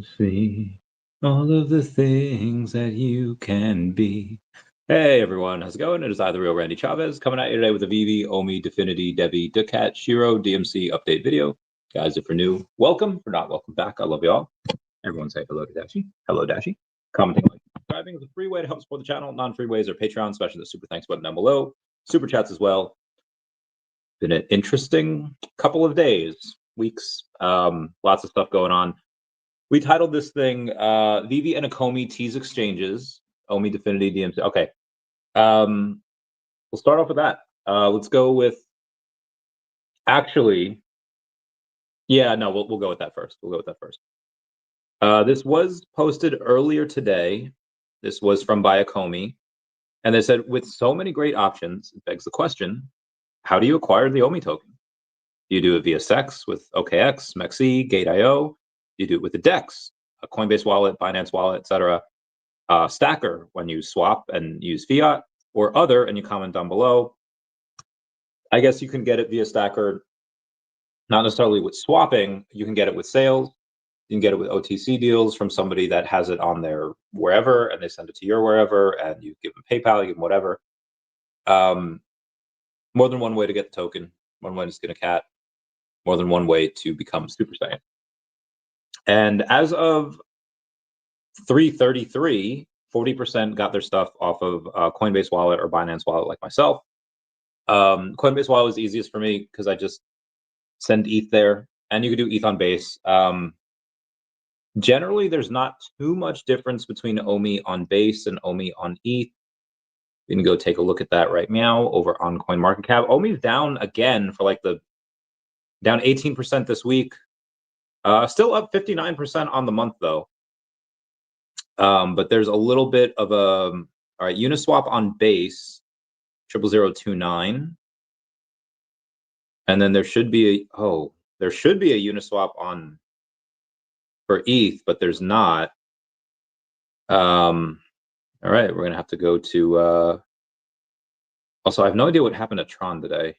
see all of the things that you can be. Hey everyone, how's it going? It is I, the real Randy Chavez, coming at you today with a VeVe, OMI, Definity, DEVVE, daCat, SHIRO, DMC update video. Guys, if you're new, welcome. If not, welcome back. I love you all. Everyone say hello to Dashi. Hello, Dashi. Commenting, like, subscribing is a free way to help support the channel. Non-free ways are Patreon, especially the super thanks button down below. Super chats as well. Been an interesting couple of days, weeks, lots of stuff going on. We titled this thing VeVe and Ecomi tease exchanges, OMI, Definity, DMC. Okay. We'll start off with that. Let's go with, actually, yeah, no, we'll go with that first. We'll go with that first. This was posted earlier today. This was from Ecomi. And they said, with so many great options, it begs the question, how do you acquire the OMI token? Do you do it via SEX with OKX, MEXC, Gate.io? You do it with the DEX, a Coinbase wallet, Binance wallet, etc. StackR when you swap and use fiat, or other, and you comment down below. I guess you can get it via StackR, not necessarily with swapping. You can get it with sales. You can get it with OTC deals from somebody that has it on their wherever, and they send it to your wherever, and you give them PayPal, you give them whatever. More than one way to get the token. One way to skin a cat. More than one way to become Super Saiyan. And as of 3:33, 40% got their stuff off of Coinbase wallet or Binance wallet, like myself. Coinbase wallet was easiest for me because I just send ETH there, and you can do ETH on Base. Generally, there's not too much difference between OMI on Base and OMI on ETH. You can go take a look at that right now over on CoinMarketCap. OMI's down again for like down 18% this week. Still up 59% on the month though. But there's a little bit of a, all right, Uniswap on Base, 00029. And then there should be a Uniswap on for ETH, but there's not. All right, we're gonna have to go to, also I have no idea what happened to Tron today.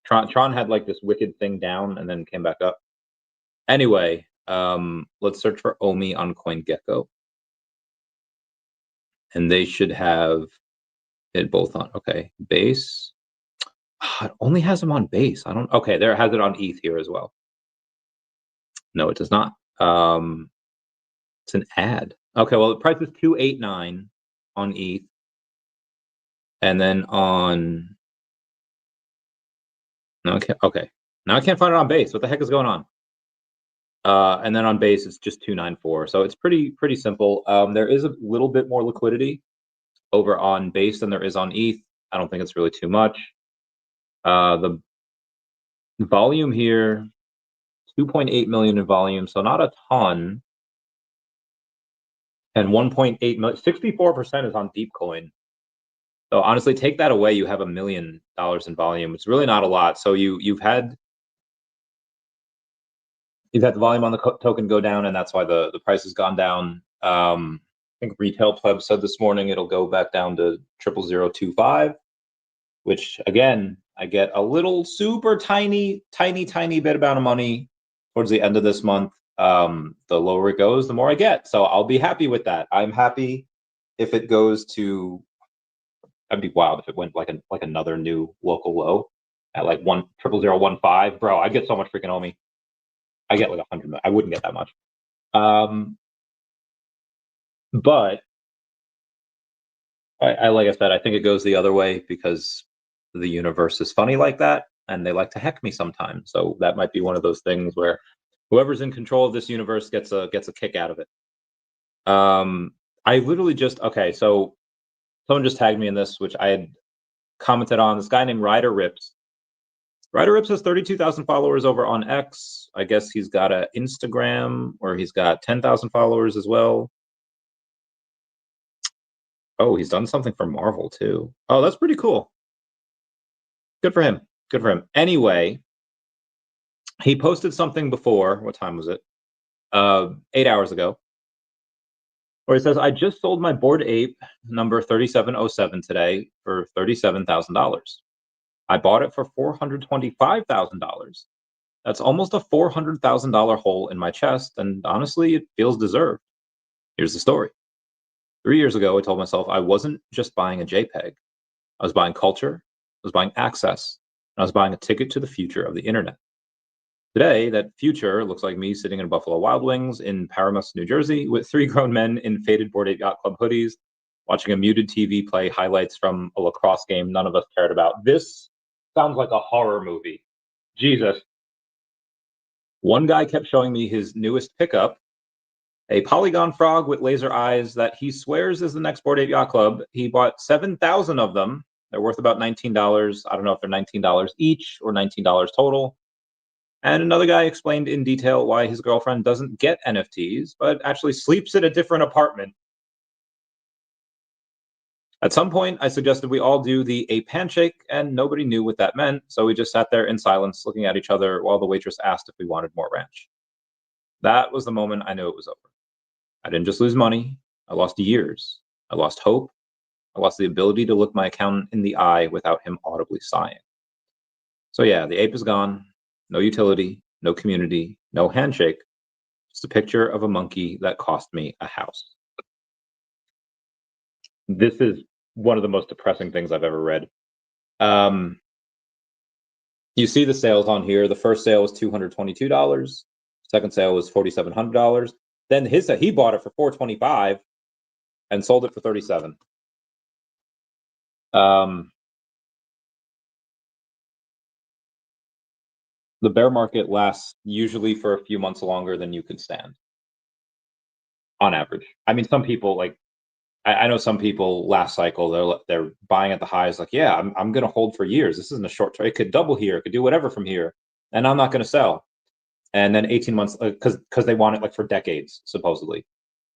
Tron had like this wicked thing down and then came back up. Anyway, let's search for OMI on CoinGecko. And they should have it both on, okay, Base. It only has them on Base. I don't, okay, there, it has it on ETH here as well. No, it does not. It's an ad. Okay, well, the price is 289 on ETH. And then on, okay. Now I can't find it on Base. What the heck is going on? And then on Base, it's just 294. So it's pretty simple. There is a little bit more liquidity over on Base than there is on ETH. I don't think it's really too much. The volume here, 2.8 million in volume, so not a ton. And 1.8 million, 64% is on DeepCoin. So honestly, take that away, you have $1 million in volume. It's really not a lot. So you've had the volume on the token go down, and that's why the price has gone down. I think Retail Pleb said this morning it'll go back down to 00025, which again, I get a little super tiny bit amount of money towards the end of this month. The lower it goes, the more I get. So I'll be happy with that. I'm happy if it goes to, that'd be wild if it went like another new local low at like 00015. Bro, I'd get so much freaking OMI. I get like 100 million. I wouldn't get that much. But I like I said, I think it goes the other way because the universe is funny like that, and they like to heck me sometimes. So that might be one of those things where whoever's in control of this universe gets a kick out of it. I literally just, okay, so someone just tagged me in this, which I had commented on. This guy named Ryder Rips. Ryder Rips has 32,000 followers over on X. I guess he's got an Instagram where he's got 10,000 followers as well. Oh, he's done something for Marvel too. Oh, that's pretty cool. Good for him. Good for him. Anyway, he posted something before. What time was it? 8 hours ago. Where he says, I just sold my Bored Ape number 3707 today for $37,000. I bought it for $425,000. That's almost a $400,000 hole in my chest, and honestly, it feels deserved. Here's the story. 3 years ago, I told myself I wasn't just buying a JPEG. I was buying culture, I was buying access, and I was buying a ticket to the future of the internet. Today, that future looks like me sitting in Buffalo Wild Wings in Paramus, New Jersey, with 3 grown men in faded Bored Ape Yacht Club hoodies, watching a muted TV play highlights from a lacrosse game none of us cared about. This sounds like a horror movie. Jesus. One guy kept showing me his newest pickup, a polygon frog with laser eyes that he swears is the next Bored Ape Yacht Club. He bought 7,000 of them. They're worth about $19. I don't know if they're $19 each or $19 total. And another guy explained in detail why his girlfriend doesn't get NFTs, but actually sleeps in a different apartment. At some point, I suggested we all do the ape handshake, and nobody knew what that meant, so we just sat there in silence, looking at each other while the waitress asked if we wanted more ranch. That was the moment I knew it was over. I didn't just lose money, I lost years. I lost hope. I lost the ability to look my accountant in the eye without him audibly sighing. So yeah, the ape is gone. No utility, no community, no handshake. Just a picture of a monkey that cost me a house. This is one of the most depressing things I've ever read. You see the sales on here. The first sale was $222. Second sale was $4,700. Then he bought it for $425 and sold it for $37. The bear market lasts usually for a few months longer than you can stand, on average. I mean, some people like I know some people last cycle they're buying at the highs like, yeah, I'm going to hold for years. This isn't a short term. It could double here. It could do whatever from here, and I'm not going to sell. And then 18 months because they want it like for decades supposedly.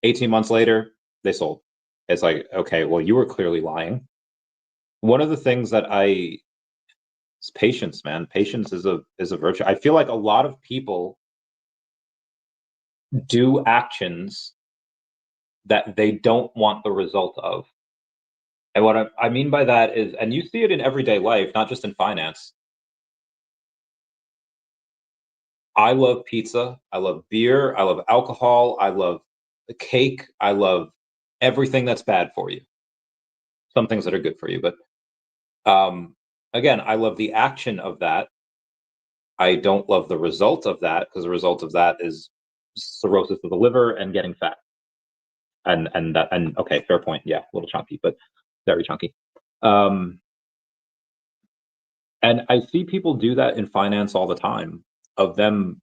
18 months later, they sold. It's like, okay, well, you were clearly lying. One of the things that is patience, man. Patience is a virtue. I feel like a lot of people do actions that they don't want the result of. And what I mean by that is, and you see it in everyday life, not just in finance. I love pizza. I love beer. I love alcohol. I love cake. I love everything that's bad for you. Some things that are good for you, but again, I love the action of that. I don't love the result of that because the result of that is cirrhosis of the liver and getting fat. And okay, fair point. Yeah, a little chunky, but very chunky. And I see people do that in finance all the time, of them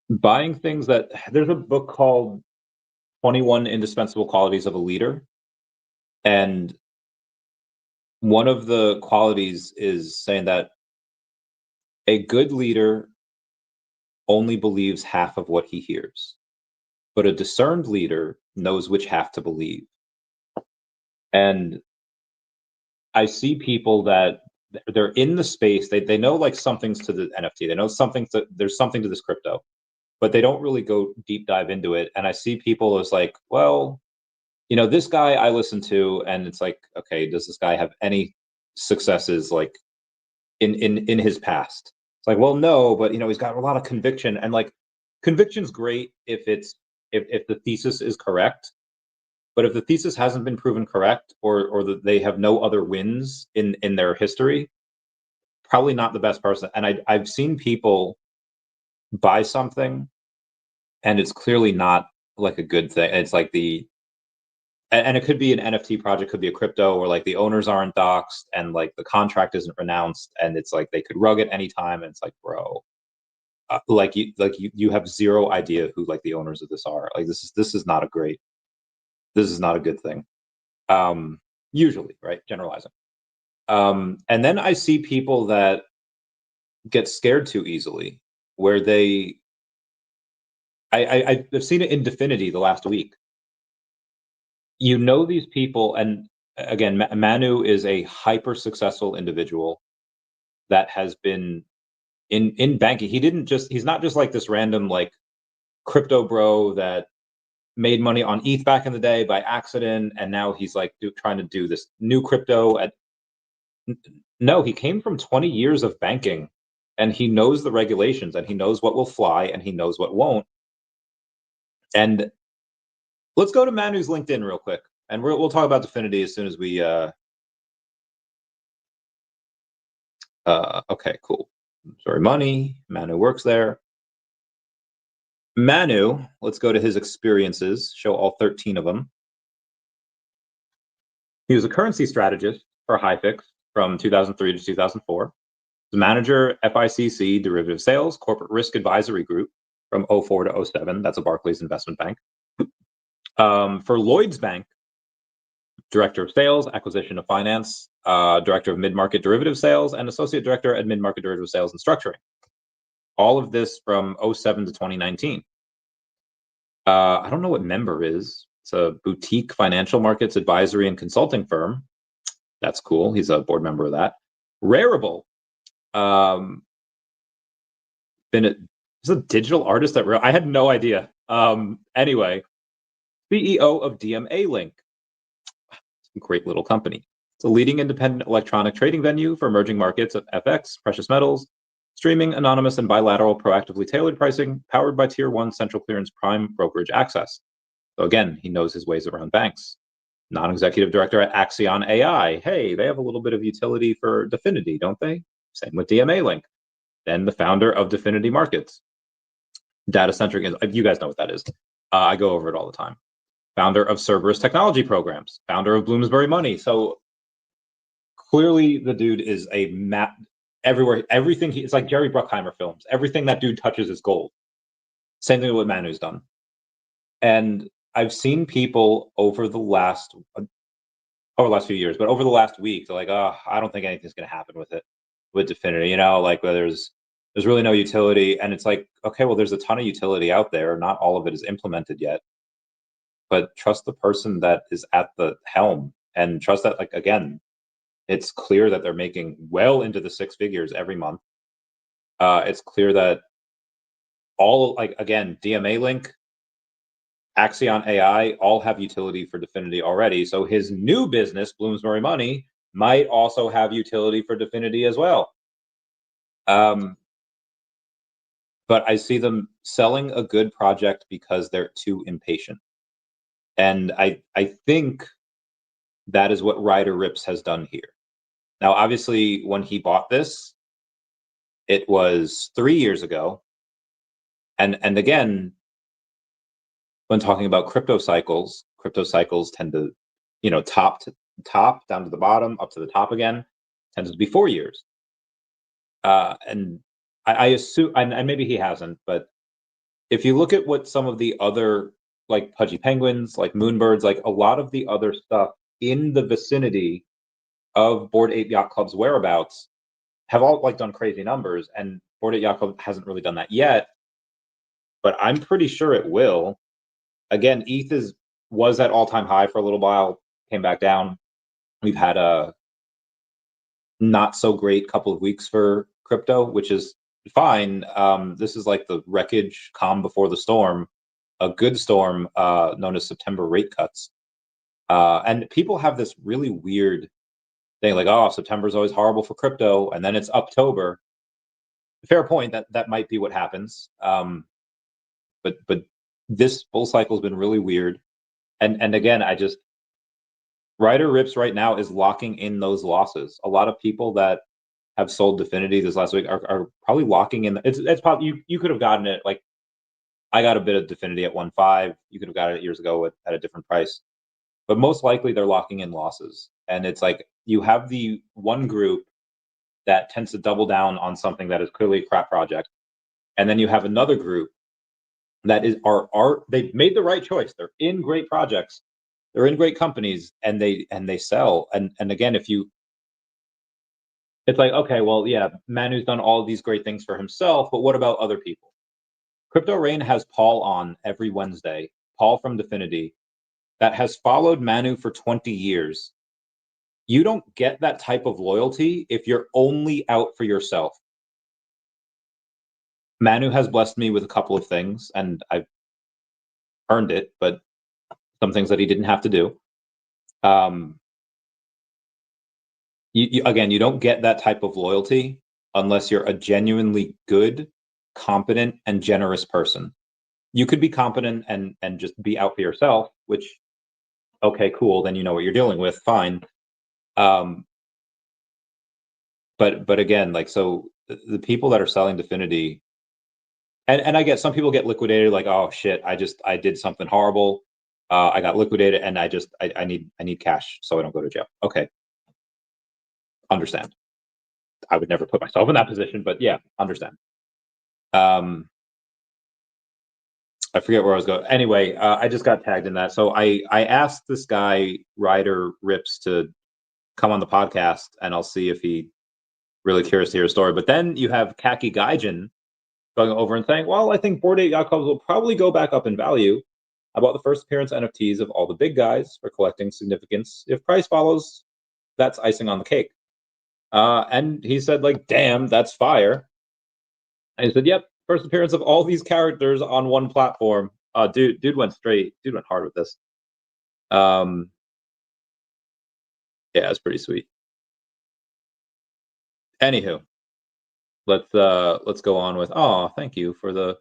buying things that there's a book called 21 Indispensable Qualities of a Leader. And one of the qualities is saying that a good leader only believes half of what he hears, but a discerned leader knows which half to believe. And I see people that they're in the space, they know like something's to the NFT, they know there's something to this crypto, but they don't really go deep dive into it. And I see people as like, well, you know, this guy I listen to, and it's like, okay, does this guy have any successes like in his past? It's like, well, no, but you know, he's got a lot of conviction, and like conviction's great if the thesis is correct. But if the thesis hasn't been proven correct, or they have no other wins in their history, probably not the best person. And I've seen people buy something, and it's clearly not like a good thing. It's like and it could be an NFT project, could be a crypto, or like the owners aren't doxxed, and like the contract isn't renounced, and it's like they could rug it anytime, and it's like, bro, you have zero idea who like the owners of this are. Like this is not a good thing. Usually, right? Generalizing. And then I see people that get scared too easily, where I've seen it in Definity the last week. You know these people, and again, Manu is a hyper successful individual that has been in banking. He's not just like this random like crypto bro that made money on ETH back in the day by accident, and now he's like trying to do this new crypto. No, he came from 20 years of banking, and he knows the regulations, and he knows what will fly, and he knows what won't. And let's go to Manu's LinkedIn real quick, and we'll talk about Definity as soon as we. Okay, cool. Sorry, money. Manu works there. Manu, let's go to his experiences. Show all 13 of them. He was a currency strategist for HiFix from 2003 to 2004. The manager, FICC Derivative Sales, Corporate Risk Advisory Group from 04 to 07. That's a Barclays investment bank. For Lloyds Bank, Director of Sales, Acquisition of Finance, Director of Mid-Market Derivative Sales, and Associate Director at Mid-Market Derivative Sales and Structuring. All of this from 07 to 2019. I don't know what Member is. It's a boutique financial markets advisory and consulting firm. That's cool. He's a board member of that. Rarible. He's a digital artist at I had no idea. Anyway, CEO of DMA Link. Great little company. It's a leading independent electronic trading venue for emerging markets of FX, precious metals, streaming, anonymous, and bilateral proactively tailored pricing, powered by Tier 1 central clearance prime brokerage access. So again, he knows his ways around banks. Non-executive director at Axion AI. Hey, they have a little bit of utility for Definity, don't they? Same with DMA Link. Then the founder of Definity Markets. Data-centric, you guys know what that is. I go over it all the time. Founder of Cerberus Technology Programs. Founder of Bloomsbury Money. So clearly the dude is a map everywhere. Everything, it's like Jerry Bruckheimer films. Everything that dude touches is gold. Same thing with Manu's done. And I've seen people over the last few years, but over the last week, they're like, oh, I don't think anything's going to happen with it, with Definity, you know, like where there's really no utility. And it's like, okay, well, there's a ton of utility out there. Not all of it is implemented yet, but trust the person that is at the helm and trust that, like, again, it's clear that they're making well into the six figures every month. It's clear that all, like, again, DMA Link, Axion AI all have utility for Definity already. So his new business, Bloomsbury Money, might also have utility for Definity as well. But I see them selling a good project because they're too impatient. And I think that is what Ryder Ripps has done here. Now, obviously, when he bought this, it was 3 years ago. And again, when talking about crypto cycles tend to, you know, top to top, down to the bottom, up to the top again, tends to be 4 years. And I assume, and maybe he hasn't, but if you look at what some of the other, like Pudgy Penguins, like Moonbirds, like a lot of the other stuff in the vicinity of Bored Ape Yacht Club's whereabouts have all, like, done crazy numbers, and Bored Ape Yacht Club hasn't really done that yet, but I'm pretty sure it will. Again, ETH was at all-time high for a little while, came back down. We've had a not so great couple of weeks for crypto, which is fine. This is like the wreckage calm before the storm, a good storm known as September rate cuts. And people have this really weird thing, like, oh, September is always horrible for crypto, and then it's October. Fair point. That might be what happens. But this bull cycle has been really weird. And again, Ryder Ripps right now is locking in those losses. A lot of people that have sold Definity this last week are probably locking in. It's probably, you could have gotten it, like, I got a bit of Definity at 1.5. You could have got it years ago at a different price, but most likely they're locking in losses. And it's like, you have the one group that tends to double down on something that is clearly a crap project, and then you have another group that they've made the right choice. They're in great projects, they're in great companies, and they sell. And again, it's like, okay, well, yeah, Manu's done all these great things for himself, but what about other people? Crypto Rain has Paul on every Wednesday, Paul from Definity, that has followed Manu for 20 years. You don't get that type of loyalty if you're only out for yourself. Manu has blessed me with a couple of things, and I've earned it, but some things that he didn't have to do. again, you don't get that type of loyalty unless you're a genuinely good, competent, and generous person. You could be competent and just be out for yourself, which, okay, cool, then you know what you're dealing with, fine. But again, like, so the people that are selling Definity, and I get some people get liquidated, like, oh shit, I did something horrible, I got liquidated, and I need cash so I don't go to jail. Okay, understand. I would never put myself in that position, but yeah, understand. I forget where I was going. Anyway, I just got tagged in that. So I asked this guy, Ryder Rips, to come on the podcast, and I'll see if he really curious to hear a story. But then you have Kaki Gaijin going over and saying, well, I think Bored Ape Yacht Clubs will probably go back up in value. About the first appearance NFTs of all the big guys for collecting significance. If price follows, that's icing on the cake. And he said, like, damn, that's fire. And he said, yep, first appearance of all these characters on one platform. Dude went straight. Dude went hard with this. Yeah, it's pretty sweet. Anywho, let's go on with. Oh, thank you for the.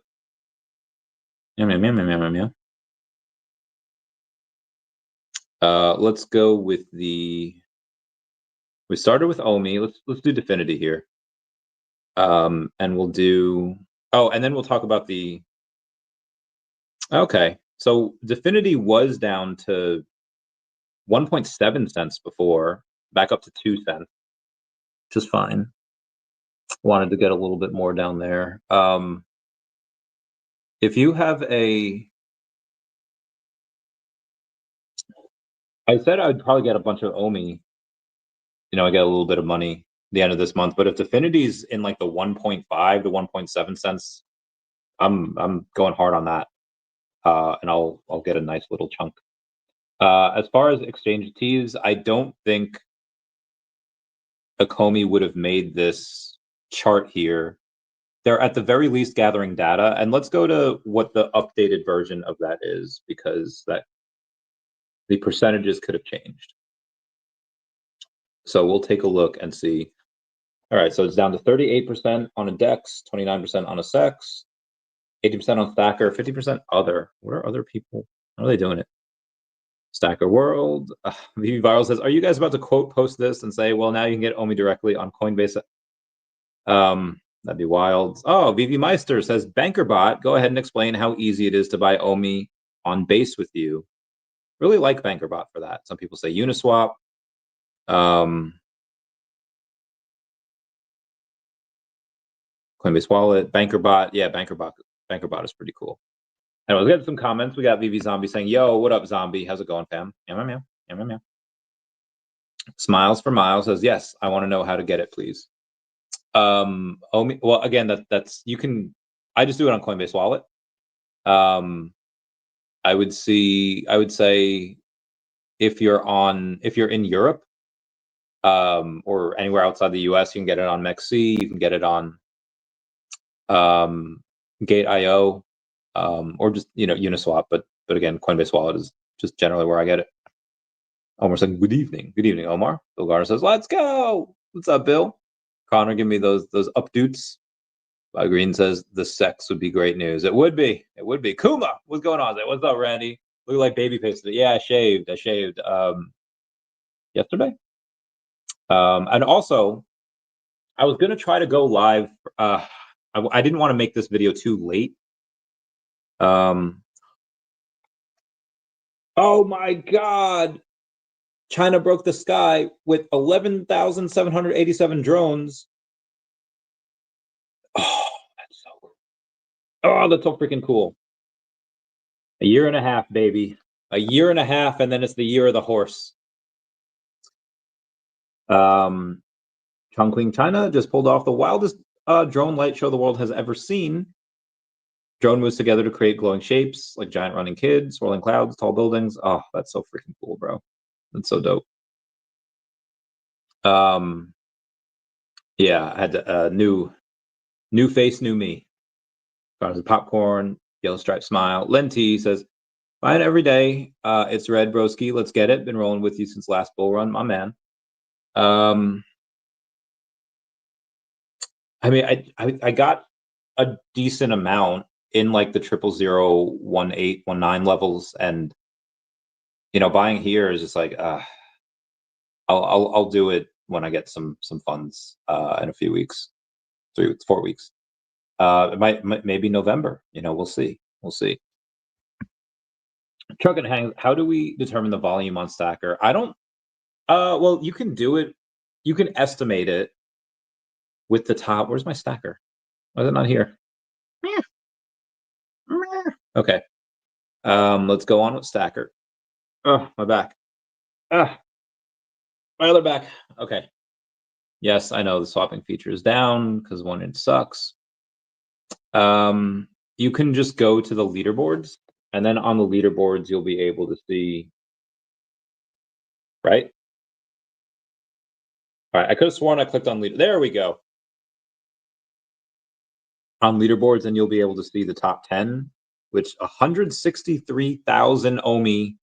Let's go with the. We started with OMI. Let's do Definity here. And we'll do. Oh, and then we'll talk about the. Okay, so Definity was down to 1.7 cents before, back up to 2 cents, which is fine. Wanted to get a little bit more down there. If you have a, I said I'd probably get a bunch of OMI. You know, I get a little bit of money at the end of this month. But if Definity's in like the 1.5 to 1.7 cents, I'm going hard on that, and I'll get a nice little chunk. As far as exchange tease, I don't think Ecomi would have made this chart here. They're at the very least gathering data, and let's go to what the updated version of that is, because that the percentages could have changed. So we'll take a look and see. All right, so it's down to 38% on a DEX, 29% on a SEX, 80% on StackR, 50% other. What are other people? How are they doing it? StackR World. VeVe Viral says, are you guys about to quote post this and say, well, now you can get OMI directly on Coinbase? That'd be wild. Oh, VeVe Meister says, BankerBot, go ahead and explain how easy it is to buy OMI on base with you. Really like BankerBot for that. Some people say Uniswap. Coinbase Wallet, BankerBot. Yeah, BankerBot is pretty cool. Anyway, we got some comments. We got VeVe Zombie saying, yo, what up, Zombie? How's it going, fam? Meow. Smiles for Miles says, yes, I want to know how to get it, please. OMI, well, again, that's you can. I just do it on Coinbase Wallet. I would say if you're in Europe, or anywhere outside the US, you can get it on MEXC, you can get it on Gate.io, or just, Uniswap, but again, Coinbase Wallet is just generally where I get it. Omar saying, good evening, Omar. Bill Garner says, let's go. What's up, Bill? Connor, give me those updates. Bob Green says the sex would be great news. It would be. Kuma, what's going on there? What's up, Randy? Look like baby face today. Yeah, I shaved yesterday. And also, I was gonna try to go live. I didn't want to make this video too late. Oh my God! China broke the sky with 11,787 drones. Oh, that's so cool. Oh, that's so freaking cool. A year and a half, baby. A year and a half, and then it's the year of the horse. Chongqing, China just pulled off the wildest drone light show the world has ever seen. Drone moves together to create glowing shapes like giant running kids, swirling clouds, tall buildings. Oh, that's so freaking cool, bro. That's so dope. Yeah, I had a new face, new me. Popcorn, yellow striped smile. Len T says, buying every day. It's red, broski. Let's get it. Been rolling with you since last bull run, my man. I mean, I got a decent amount in like the 00018, 19 levels, and buying here is just like I'll do it when I get some funds in a few weeks, 3 weeks, 4 weeks. It might maybe November. We'll see. We'll see. Truck and hang. How do we determine the volume on StackR? I don't. Well, you can do it. You can estimate it with the top. Where's my StackR? Why is it not here? Okay. Let's go on with StackR. Oh, my back. My other back. Okay. Yes, I know the swapping feature is down because 1 inch sucks. You can just go to the leaderboards, and then on the leaderboards, you'll be able to see, right? All right, I could have sworn I clicked on leader. There we go. On leaderboards, and you'll be able to see the top 10, which 163,000 OMI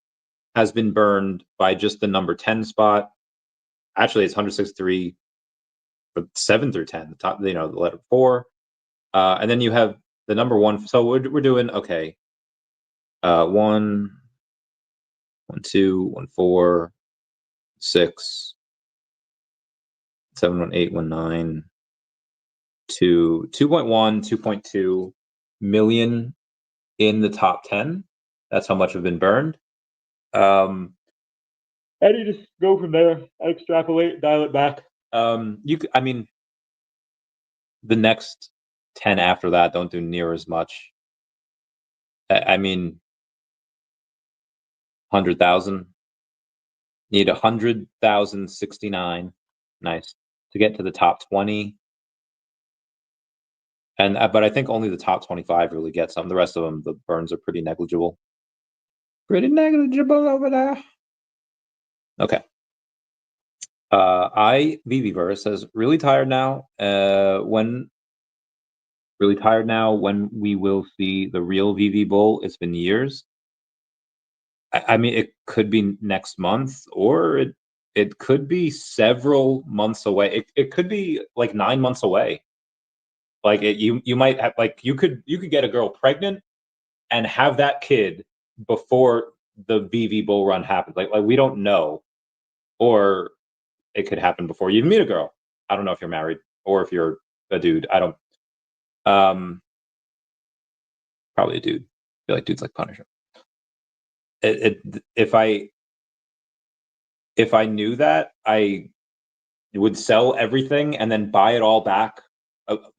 has been burned by just the number 10 spot. Actually, it's 163 for 7 through 10, the top, the letter 4. And then you have the number 1. So we're doing, okay. 1, 1, 2, 1, 4, 6, 7, 1, 8, 1, 9, 2, 2.1, 2.2 million in the top 10. That's how much have been burned. And you just go from there, extrapolate, dial it back. I mean, the next 10 after that don't do near as much. I mean, 100,000. Need 100,069. Nice to get to the top 20. And but I think only the top 25 really get some. The rest of them, the burns are pretty negligible. Pretty negligible over there. Okay. VeVe says, really tired now. When we will see the real VeVe bull? It's been years. I mean, it could be next month, or it could be several months away. It could be like 9 months away. Like you might have, like, you could get a girl pregnant and have that kid before the VeVe bull run happens. Like we don't know, or it could happen before you even meet a girl. I don't know if you're married or if you're a dude. I don't. Probably a dude. I feel like dudes like Punisher. If I knew that, I would sell everything and then buy it all back,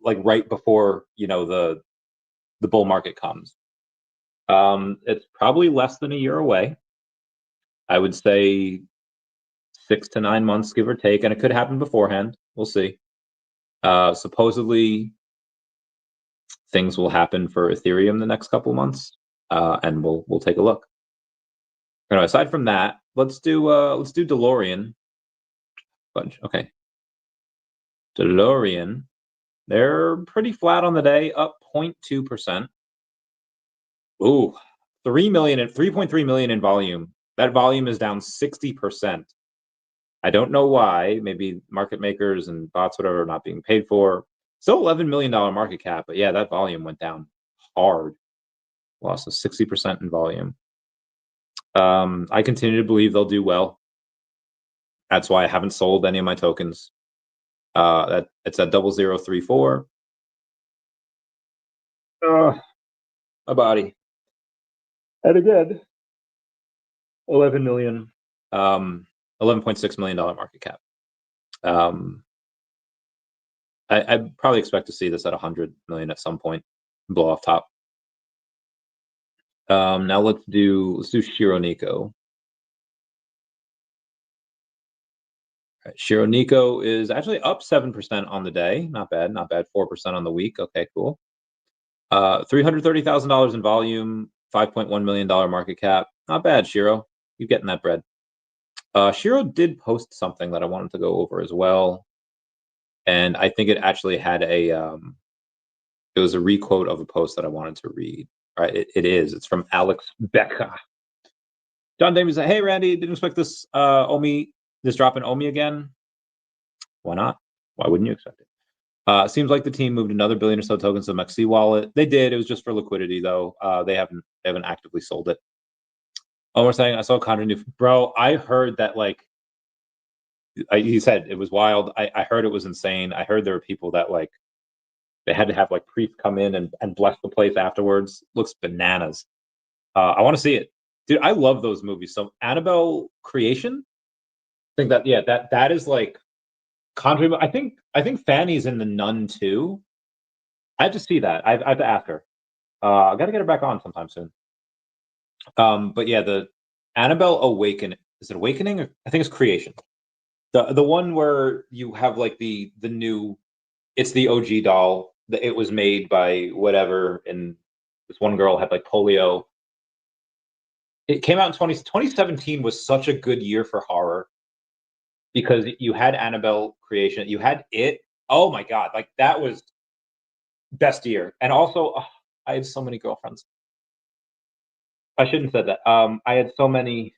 like right before the bull market comes. It's probably less than a year away. I would say 6 to 9 months, give or take, and it could happen beforehand. We'll see. Supposedly, things will happen for Ethereum the next couple months, and we'll take a look. Aside from that, let's do DeLorean. Bunch. Okay. DeLorean, they're pretty flat on the day, up 0.2%. Ooh, 3.3 million in volume. That volume is down 60%. I don't know why. Maybe market makers and bots, whatever, are not being paid for. Still $11 million market cap, but yeah, that volume went down hard. Lost of 60% in volume. I continue to believe they'll do well. That's why I haven't sold any of my tokens. It's at 0034. A body. And again, 11 million, $11.6 million market cap. I probably expect to see this at 100 million at some point, blow off top. Now let's do SHIRO Nico. Right, SHIRO Nico is actually up 7% on the day. Not bad, not bad. 4% on the week. Okay, cool. $330,000 in volume, $5.1 million market cap. Not bad, SHIRO. You're getting that bread. SHIRO did post something that I wanted to go over as well, and I think it actually had a it was a requote of a post that I wanted to read. All right, it is. It's from Alex Becca. John Davies said, "Hey Randy, didn't expect this OMI, this drop in OMI again. Why not? Why wouldn't you expect it? Seems like the team moved another billion or so tokens to the MXC wallet. They did. It was just for liquidity, though. They haven't actively sold it. Oh, we're saying I saw Contra new. Bro, I heard that like he said it was wild. I heard it was insane. I heard there were people that like they had to have like priests come in and bless the place afterwards. Looks bananas. I want to see it, dude. I love those movies. So Annabelle Creation. I think that is like Contra. I think Fanny's in The Nun too. I have to see that. I have to ask her. I got to get her back on sometime soon. But yeah, the Annabelle Awaken. Is it Awakening? Or, I think it's Creation. The one where you have like the new. It's the OG doll. It was made by whatever, and this one girl had like polio. It came out in 2017 was such a good year for horror because you had Annabelle Creation, you had it. Oh my god, like that was best year. And also, I had so many girlfriends. I shouldn't have said that. I had so many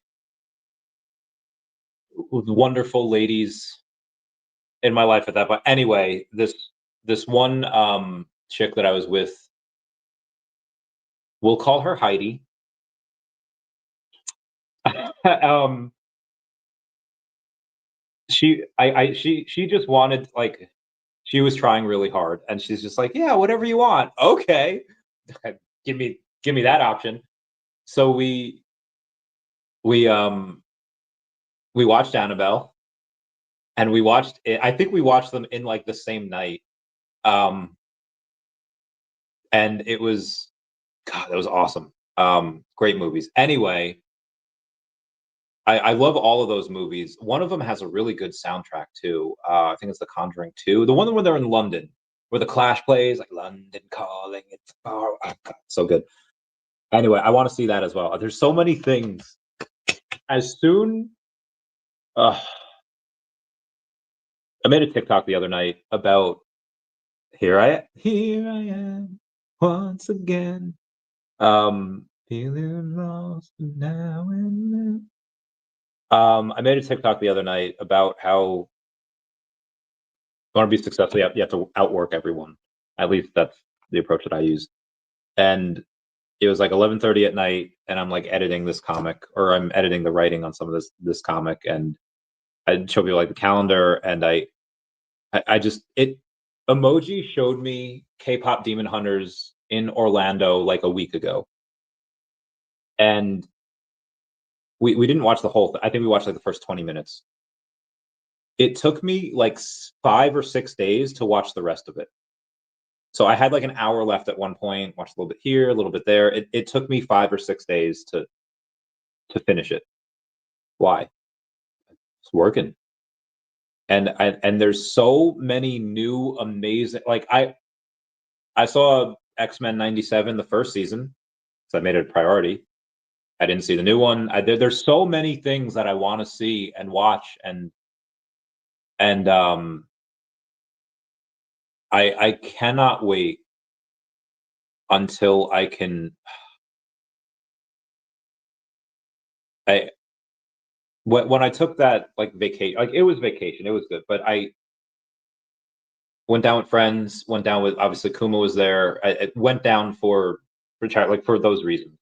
wonderful ladies in my life at that point. Anyway, this one chick that I was with, we'll call her Heidi. She just wanted like she was trying really hard and she's just like, yeah, whatever you want. Okay. give me that option. So we we watched Annabelle and we watched it. I think we watched them in like the same night. And it was God, that was awesome. Great movies. Anyway, I love all of those movies. One of them has a really good soundtrack too. I think it's The Conjuring 2. The one where they're in London, where the Clash plays, like London Calling, it's far. Oh, God, so good. Anyway, I want to see that as well. There's so many things. As soon, I made a TikTok the other night about here I am once again, feeling lost now and then. I made a TikTok the other night about how you want to be successful, you have to outwork everyone. At least that's the approach that I use. And it was like 11:30 at night, and I'm like editing this comic, or I'm editing the writing on some of this comic, and I show people like the calendar, and I just it emoji showed me K-pop Demon Hunters in Orlando like a week ago, and we didn't watch the whole thing. I think we watched like the first 20 minutes. It took me like 5 or 6 days to watch the rest of it. So I had like an hour left at one point, watched a little bit here, a little bit there. It took me 5 or 6 days to finish it. Why? It's working. And there's so many new amazing like I saw X-Men 97 the first season, so I made it a priority. I didn't see the new one. There's so many things that I want to see and watch and I cannot wait until I can I when I took that like vacation, like it was vacation, it was good, but I went down with friends, went down with obviously Kuma was there. I went down for chat like for those reasons.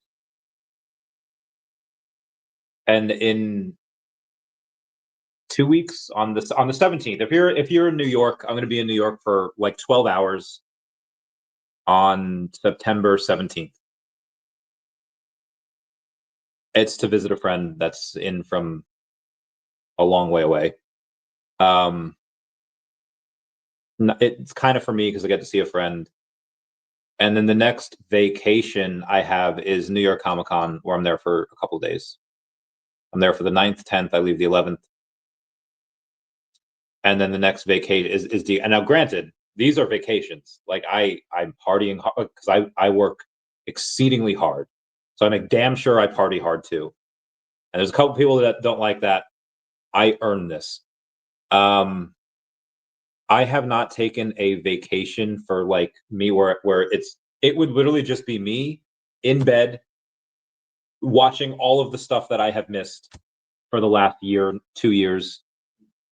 And in 2 weeks on the 17th, if you're in New York, I'm going to be in New York for like 12 hours on September 17th. It's to visit a friend that's in from a long way away. It's kind of for me because I get to see a friend. And then the next vacation I have is New York Comic Con, where I'm there for a couple of days. I'm there for the 9th, 10th. I leave the 11th. And then the next vacation is and now granted, these are vacations. Like I'm partying hard because I work exceedingly hard. So I make damn sure I party hard too. And there's a couple people that don't like that. I earn this. I have not taken a vacation for like me where it would literally just be me in bed watching all of the stuff that I have missed for the last year, 2 years,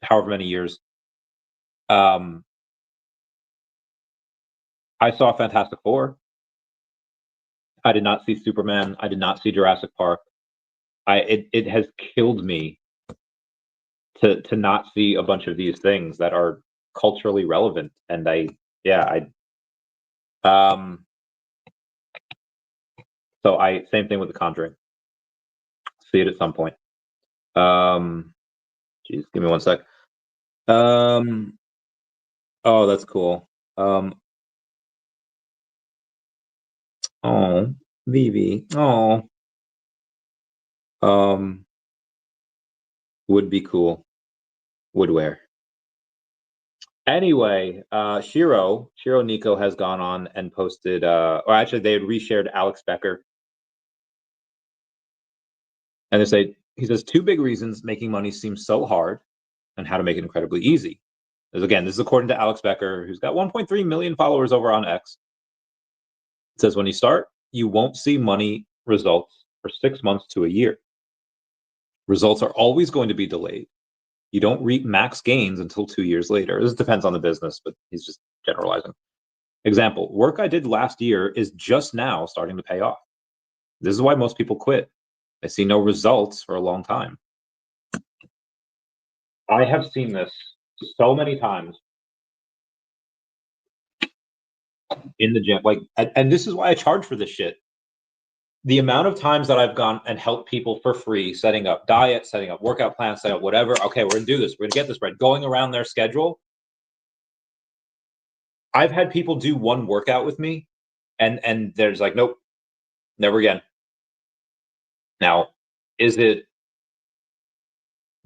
however many years. I saw Fantastic Four. I did not see Superman. I did not see Jurassic Park. It has killed me to not see a bunch of these things that are culturally relevant. And so same thing with The Conjuring. See it at some point. Geez, give me one sec. Oh, that's cool. Oh, VeVe. Oh, would be cool. Would wear. Anyway, SHIRO Nico has gone on and posted, or actually they had reshared Alex Becker. And he says, 2 big reasons making money seems so hard and how to make it incredibly easy. Again, this is according to Alex Becker, who's got 1.3 million followers over on X. It says, when you start, you won't see money results for 6 months to a year. Results are always going to be delayed. You don't reap max gains until 2 years later. This depends on the business, but he's just generalizing. Example, work I did last year is just now starting to pay off. This is why most people quit. They see no results for a long time. I have seen this so many times in the gym. And this is why I charge for this shit. The amount of times that I've gone and helped people for free, setting up diets, setting up workout plans, setting up whatever. Okay, we're gonna do this. We're gonna get this right. Going around their schedule. I've had people do one workout with me, and there's like, nope, never again. Now, is it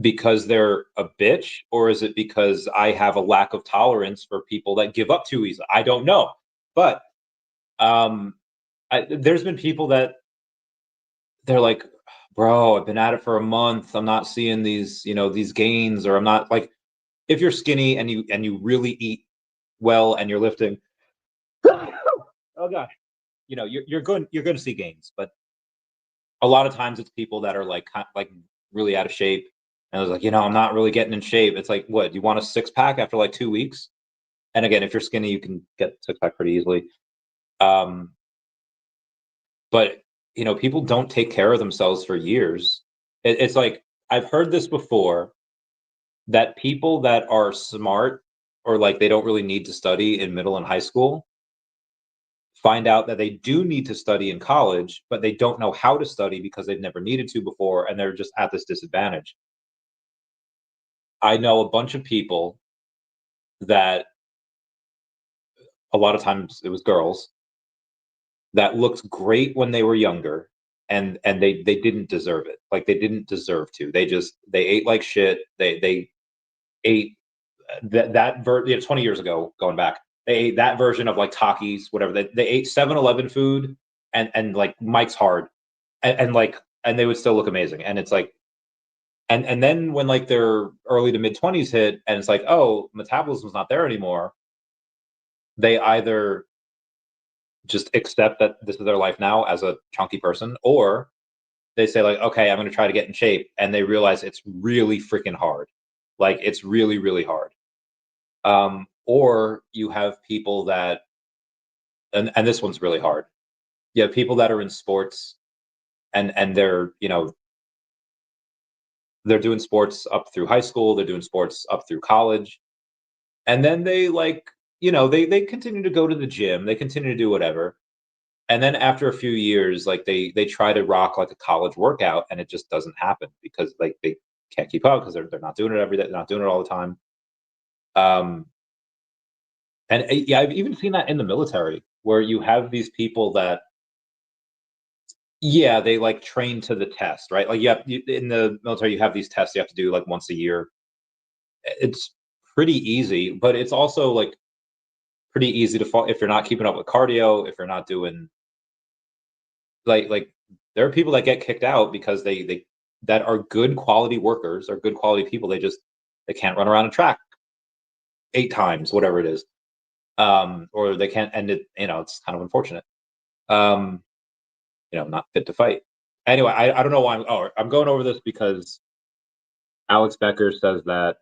because they're a bitch, or is it because I have a lack of tolerance for people that give up too easily? I don't know, but there's been people that they're like, bro, I've been at it for a month. I'm not seeing these, these gains, or I'm not like, if you're skinny and you really eat well and you're lifting, oh god, you're going to see gains. But a lot of times it's people that are like really out of shape, and I was like, I'm not really getting in shape. It's like, what, you want a 6-pack after like 2 weeks? And again, if you're skinny, you can get 6-pack pretty easily. But people don't take care of themselves for years. It's like, I've heard this before, that people that are smart, or like they don't really need to study in middle and high school, find out that they do need to study in college, but they don't know how to study because they've never needed to before, and they're just at this disadvantage. I know a bunch of people that, a lot of times it was girls, that looked great when they were younger, and they didn't deserve it. Like, they didn't deserve to. They ate like shit. They ate 20 years ago, going back, they ate that version of like Takis, whatever. They ate 7-Eleven food and like Mike's Hard, and they would still look amazing. And it's like, and then when like their early to mid 20s hit, and it's like, oh, metabolism's not there anymore, they either just accept that this is their life now as a chunky person, or they say like, okay, I'm going to try to get in shape, and they realize it's really freaking hard. Like, it's really, really hard. Or you have people that, and this one's really hard. You have people that are in sports, and they're doing sports up through high school, they're doing sports up through college, and then they like, they continue to go to the gym, they continue to do whatever, and then after a few years, like they try to rock like a college workout, and it just doesn't happen, because like they can't keep up, because they're not doing it every day, they're not doing it all the time. And yeah, I've even seen that in the military, where you have these people that, yeah, they like train to the test, right? Like, in the military, you have these tests you have to do like once a year. It's pretty easy, but it's also like pretty easy to fall if you're not keeping up with cardio, if you're not doing like there are people that get kicked out because they that are good quality workers, or good quality people. They can't run around a track 8 times, whatever it is. Or they can't, and it's kind of unfortunate. Not fit to fight. Anyway, I don't know why I'm going over this, because Alex Becker says that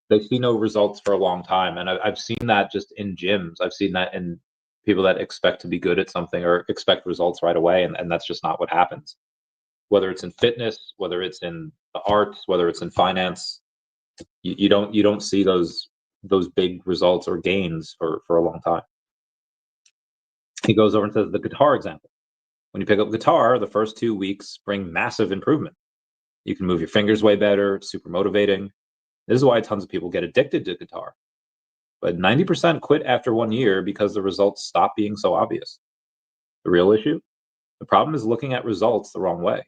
they see no results for a long time. And I've seen that just in gyms. I've seen that in people that expect to be good at something or expect results right away. And that's just not what happens. Whether it's in fitness, whether it's in the arts, whether it's in finance, you don't see those big results or gains for a long time. He goes over and says the guitar example. When you pick up guitar, the first 2 weeks bring massive improvement. You can move your fingers way better, super motivating. This is why tons of people get addicted to guitar. But 90% quit after 1 year because the results stop being so obvious. The real issue? The problem is looking at results the wrong way.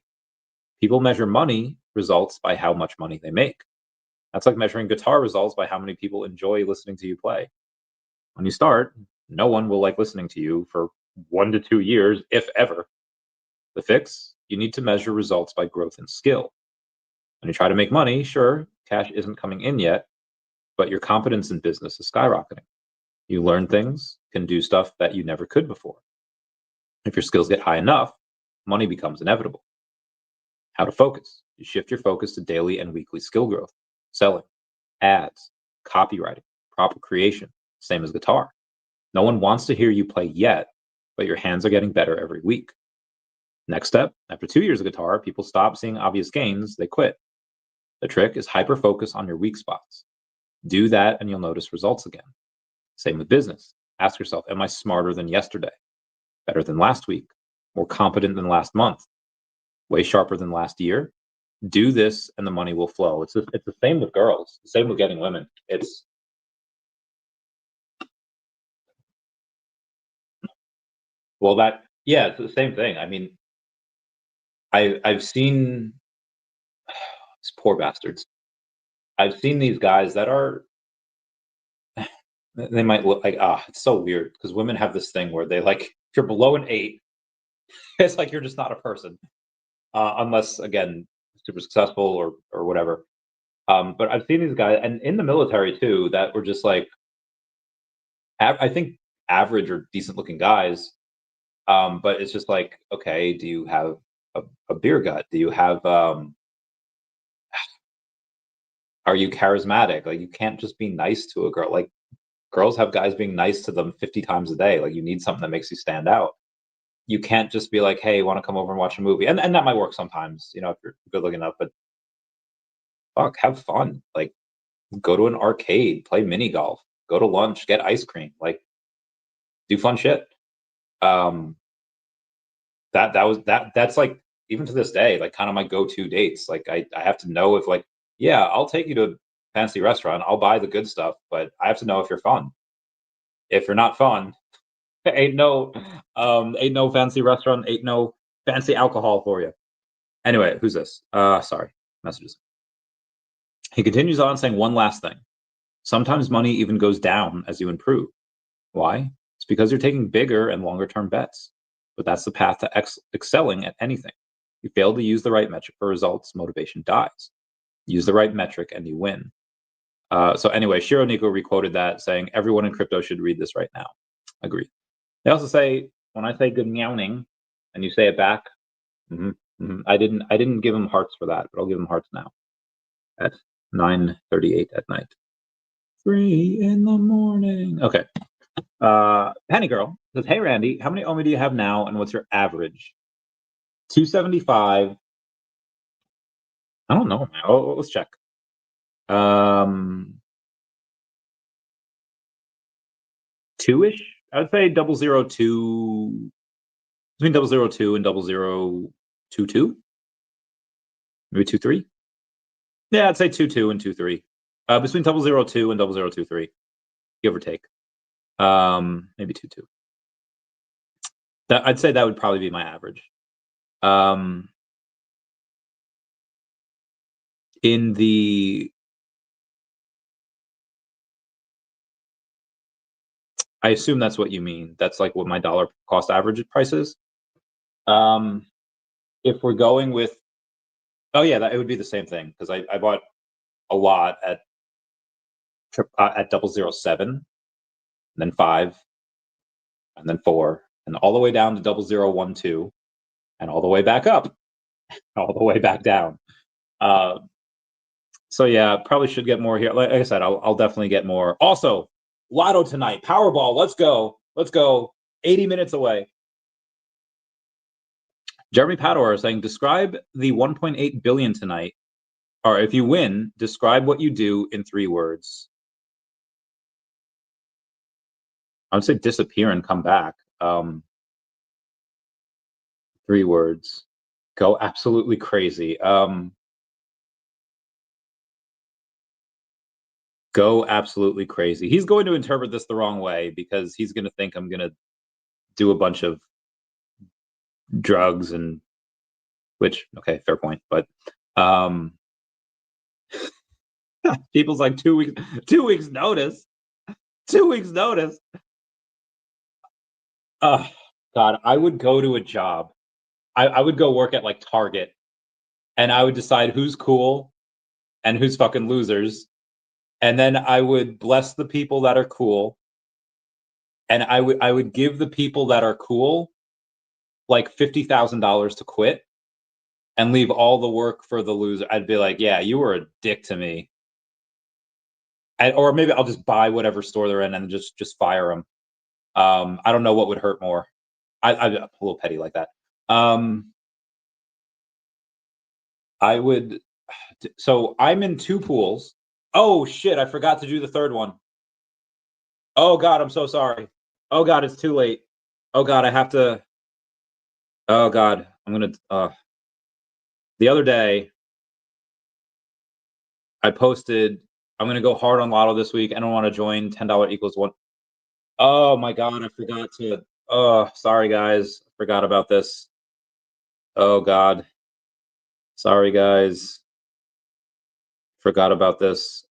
People measure money results by how much money they make. That's like measuring guitar results by how many people enjoy listening to you play. When you start, no one will like listening to you for 1 to 2 years, if ever. The fix? You need to measure results by growth and skill. When you try to make money, sure, cash isn't coming in yet, but your confidence in business is skyrocketing. You learn things, can do stuff that you never could before. If your skills get high enough, money becomes inevitable. How to focus? You shift your focus to daily and weekly skill growth, selling, ads, copywriting, proper creation, same as guitar. No one wants to hear you play yet, but your hands are getting better every week. Next step, after 2 years of guitar, people stop seeing obvious gains, they quit. The trick is hyper-focus on your weak spots. Do that and you'll notice results again. Same with business. Ask yourself, am I smarter than yesterday? Better than last week? More competent than last month? Way sharper than last year? Do this and the money will flow. It's the same with girls, the same with getting women. It's the same thing. I mean, I've seen these poor bastards. I've seen these guys that are, they might look like, it's so weird because women have this thing where they like, if you're below an 8, it's like you're just not a person, unless again super successful or whatever. But I've seen these guys, and in the military too, that were just like, I think average or decent looking guys. But it's just like, okay, do you have a beer gut? Do you have are you charismatic? Like you can't just be nice to a girl. Like girls have guys being nice to them 50 times a day. Like you need something that makes you stand out. You can't just be like, hey, want to come over and watch a movie? And that might work sometimes, if you're good looking enough, but fuck, have fun. Like go to an arcade, play mini golf, go to lunch, get ice cream, like do fun shit. That's like, even to this day, like kind of my go-to dates. Like I have to know if like, yeah, I'll take you to a fancy restaurant, I'll buy the good stuff, but I have to know if you're fun. If you're not fun, ain't no fancy restaurant, ain't no fancy alcohol for you. Anyway, who's this? Sorry, messages. He continues on saying one last thing. Sometimes money even goes down as you improve. Why? It's because you're taking bigger and longer term bets. But that's the path to excelling at anything. You fail to use the right metric for results, motivation dies. Use the right metric and you win. So anyway, SHIRO Nico requoted that, saying everyone in crypto should read this right now. Agreed. They also say, when I say good meowing and you say it back, I didn't give him hearts for that, but I'll give him hearts now at 9:38 at night. 3 in the morning. Okay. Penny Girl says, hey Randy, how many OMI do you have now and what's your average? 275. I don't know. Let's check. Two-ish. I would say 002, between 002 and 0022. Maybe 23. Yeah, I'd say 22 and 23. Between 002 and 0023, give or take. Maybe 22. I'd say that would probably be my average. In the, I assume that's what you mean. That's like what my dollar cost average price is. If we're going with, oh yeah, it would be the same thing because I bought a lot at 007, and then 5, and then 4, and all the way down to 0012, and all the way back up, all the way back down. So yeah, probably should get more here. Like I said, I'll definitely get more. Also, Lotto tonight, Powerball. Let's go. Let's go. 80 minutes away. Jeremy Pador is saying, describe the 1.8 billion tonight. Or if you win, describe what you do in 3 words. I would say disappear and come back. 3 words. Go absolutely crazy. Go absolutely crazy. He's going to interpret this the wrong way because he's going to think I'm going to do a bunch of drugs and which, okay, fair point. But people's like 2 weeks, 2 weeks notice, 2 weeks notice. God, I would go to a job. I would go work at like Target and I would decide who's cool and who's fucking losers. And then I would bless the people that are cool. And I would give the people that are cool like $50,000 to quit and leave all the work for the loser. I'd be like, yeah, you were a dick to me. Or maybe I'll just buy whatever store they're in and just fire them. I don't know what would hurt more. I'm a little petty like that. I would. So I'm in 2 pools. Oh shit! I forgot to do the 3rd one. Oh God, I'm so sorry. Oh God, it's too late. Oh God, I have to. Oh God, I'm gonna. The other day, I posted. I'm gonna go hard on Lotto this week. I don't want to join. $10 equals 1. Oh my God, I forgot to. Oh, sorry guys, forgot about this. Oh God, sorry guys, forgot about this.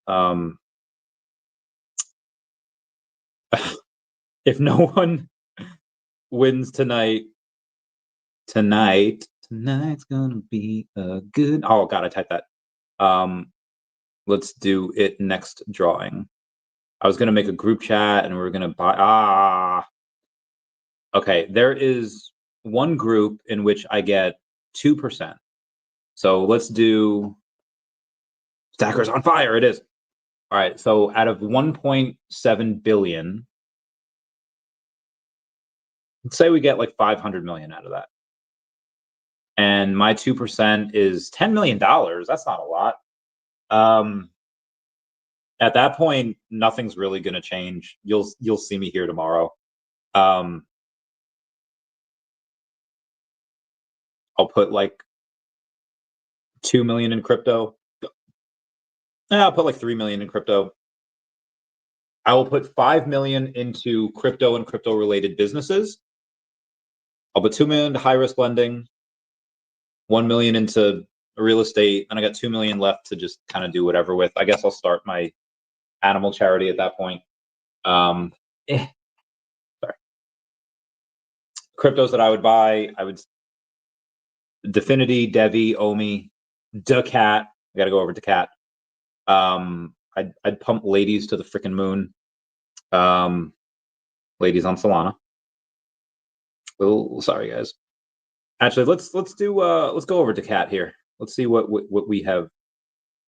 If no one wins tonight's gonna be a good. Oh God, I typed that. Let's do it next drawing. I was gonna make a group chat and we were gonna buy. Okay, there is one group in which I get 2%. So let's do StackR's on fire. It is. All right. So out of 1.7 billion, let's say we get like 500 million out of that. And my 2% is $10 million. That's not a lot. At that point, nothing's really going to change. You'll see me here tomorrow. I'll put like 2 million in crypto. I'll put like 3 million in crypto. I will put 5 million into crypto and crypto related businesses. I'll put 2 million into high risk lending, 1 million into real estate, and I got 2 million left to just kind of do whatever with. I guess I'll start my animal charity at that point. Sorry. Cryptos that I would buy, I would Definity, DEVVE, OMI, daCat. I got to go over daCat. I'd pump ladies to the freaking moon. Ladies on Solana. Oh, sorry guys. Actually, let's go over daCat here. Let's see what we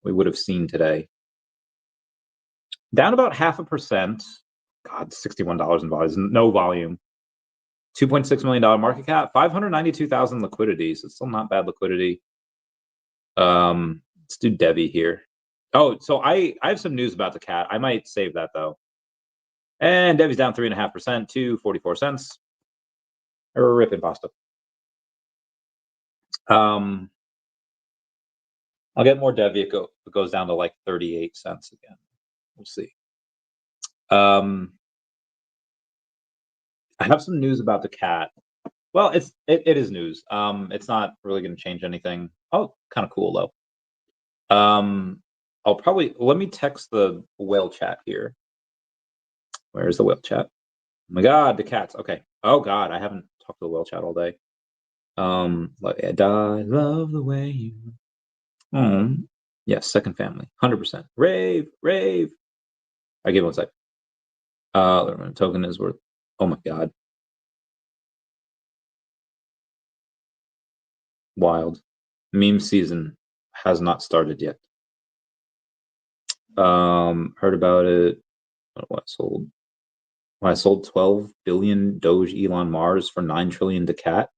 would have seen today. Down about 0.5%. God, $61 in volume. No volume. $2.6 million market cap. 592,000 liquidity. So it's still not bad liquidity. Let's do DEVVE here. Oh, so I have some news about daCat. I might save that though. And DEVVE's down 3.5% to 44 cents. Ripping pasta. I'll get more DEVVE. It goes down to like 38 cents again. We'll see. I have some news about daCat. Well, it is news. It's not really going to change anything. Oh, kind of cool though. I'll probably let me text the whale chat here. Where's the whale chat? Oh my God, daCat's okay. Oh God, I haven't talked to the whale chat all day. I love the way you. Yes, second family, 100%. Rave. I give it 1 sec. Token is worth. Oh my God. Wild. Meme season has not started yet. Heard about it. What sold? I sold 12 billion Doge Elon Mars for 9 trillion daCat.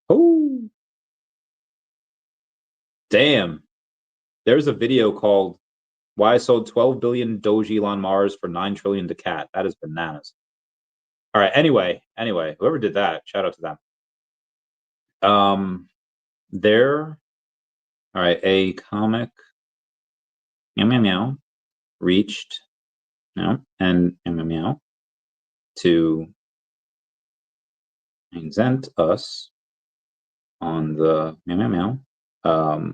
Oh, damn. There's a video called Why I Sold 12 billion Doge Elon Mars for 9 trillion daCat. That is bananas. All right. Anyway, whoever did that, shout out to them. There, all right, a comic, meow, meow, meow, reached, and meow, meow, meow, to present us on the meow, meow, meow.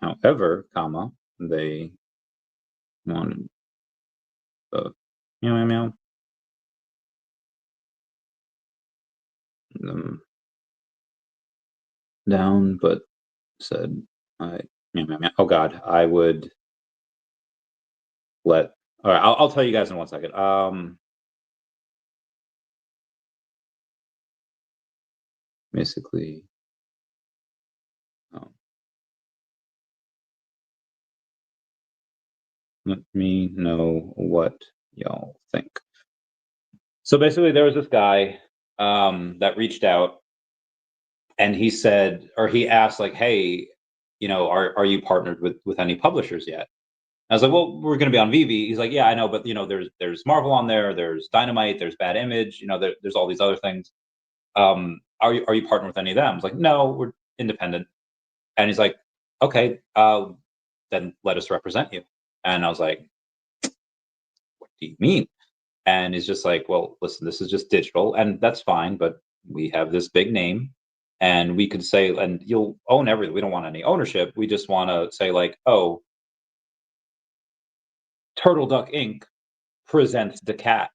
However, comma, they wanted the meow, meow, meow, them down, but said, meow, meow, meow. Oh God, I would let, all right, I'll tell you guys in 1 second. Basically, let me know what y'all think. So basically, there was this guy that reached out, and he said, or he asked, like, "Hey, are you partnered with any publishers yet?" I was like, "Well, we're going to be on VeVe." He's like, "Yeah, I know, but there's Marvel on there, there's Dynamite, there's Bad Image, there's all these other things. Are you partnered with any of them?" I was like, "No, we're independent." And he's like, "Okay, then let us represent you." And I was like, "What do you mean?" And he's just like, "Well, listen, this is just digital, and that's fine, but we have this big name, and we could say, and you'll own everything. We don't want any ownership. We just want to say, like, oh, Turtle Duck Inc. presents daCat,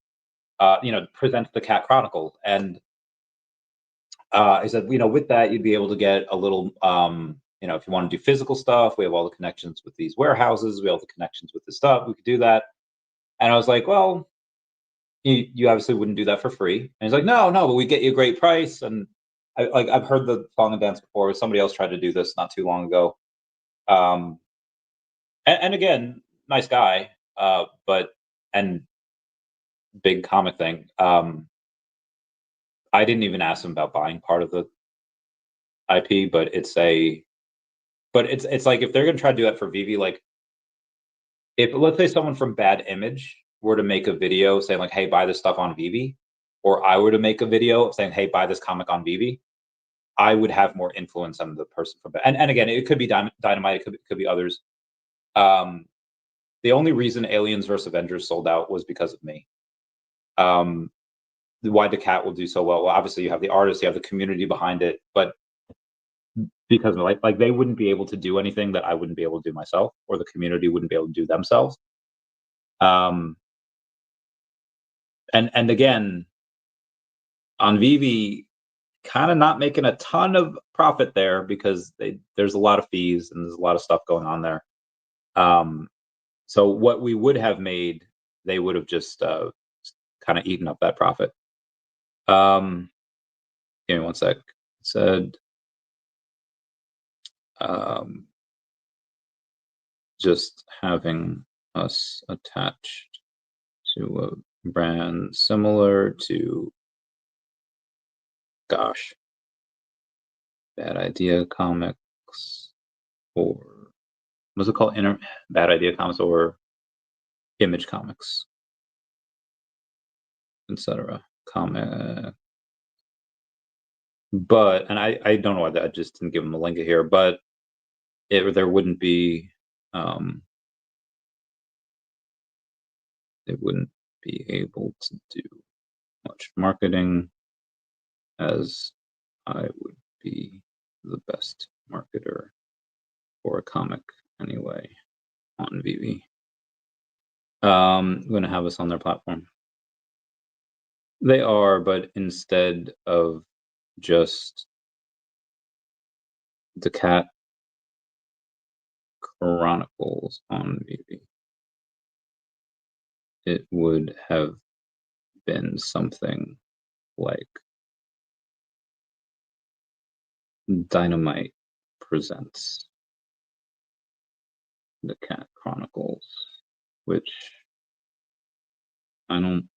presents daCat Chronicles." And he said, with that, you'd be able to get a little, if you want to do physical stuff, we have all the connections with these warehouses, we have all the connections with this stuff, we could do that. And I was like, well, you obviously wouldn't do that for free. And he's like, no, but we get you a great price. And I've heard the song and dance before. Somebody else tried to do this not too long ago. And again, nice guy, but and big comic thing. I didn't even ask him about buying part of the IP, but it's like if they're gonna try to do that for VeVe, like if let's say someone from Bad Image were to make a video saying like, "Hey, buy this stuff on VeVe," or I were to make a video saying, "Hey, buy this comic on VeVe," I would have more influence on the person from Bad. And again, it could be Dynamite, it could be others. The only reason Aliens vs Avengers sold out was because of me. Why daCat will do so well? Well, obviously you have the artists, you have the community behind it, but because like they wouldn't be able to do anything that I wouldn't be able to do myself, or the community wouldn't be able to do themselves. And again, on VeVe, kind of not making a ton of profit there because there's a lot of fees and there's a lot of stuff going on there. So what we would have made, they would have just kind of eaten up that profit. Give me 1 sec. It said just having us attached to a brand similar to, gosh, Bad Idea Comics, or what's it called? Bad Idea Comics or Image Comics, etc. Comic. But, and I don't know why that just didn't give them a link here, but there wouldn't be, they wouldn't be able to do much marketing, as I would be the best marketer for a comic anyway on VeVe. Going to have us on their platform. They are, but instead of just daCat Chronicles on VeVe, it would have been something like Dynamite Presents. daCat Chronicles, which I don't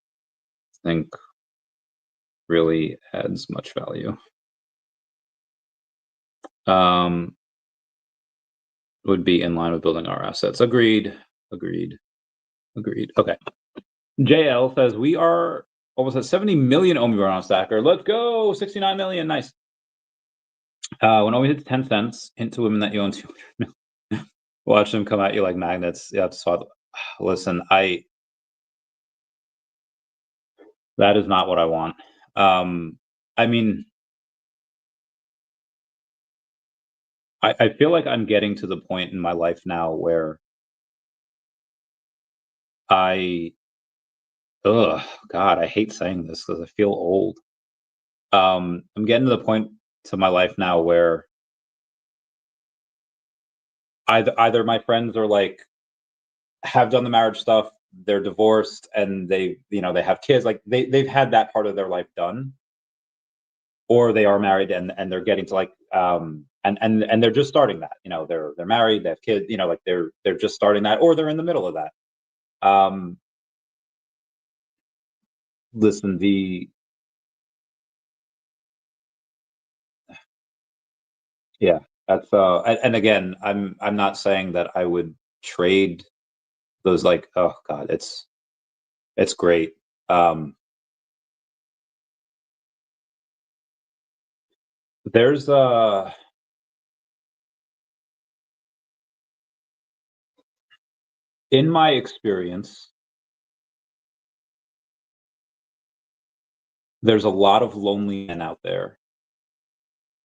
think really adds much value. Would be in line with building our assets. Agreed. Okay. JL says we are almost at 70 million OMI on StackR. Let's go. 69 million. Nice. When OMI hits 10 cents, hint to women that you own 200 million. Watch them come at you like magnets. Yeah, listen, that is not what I want. I mean, I feel like I'm getting to the point in my life now where God, I hate saying this because I feel old. I'm getting to the point to my life now where either my friends are like have done the marriage stuff, they're divorced, and they have kids, like they've had that part of their life done, or they are married and they're getting to like and they're just starting that, they're married, they have kids, like they're just starting that, or they're in the middle of that. Listen, yeah, that's and again, I'm not saying that I would trade those, like, oh God, it's great. There's in my experience, there's a lot of lonely men out there,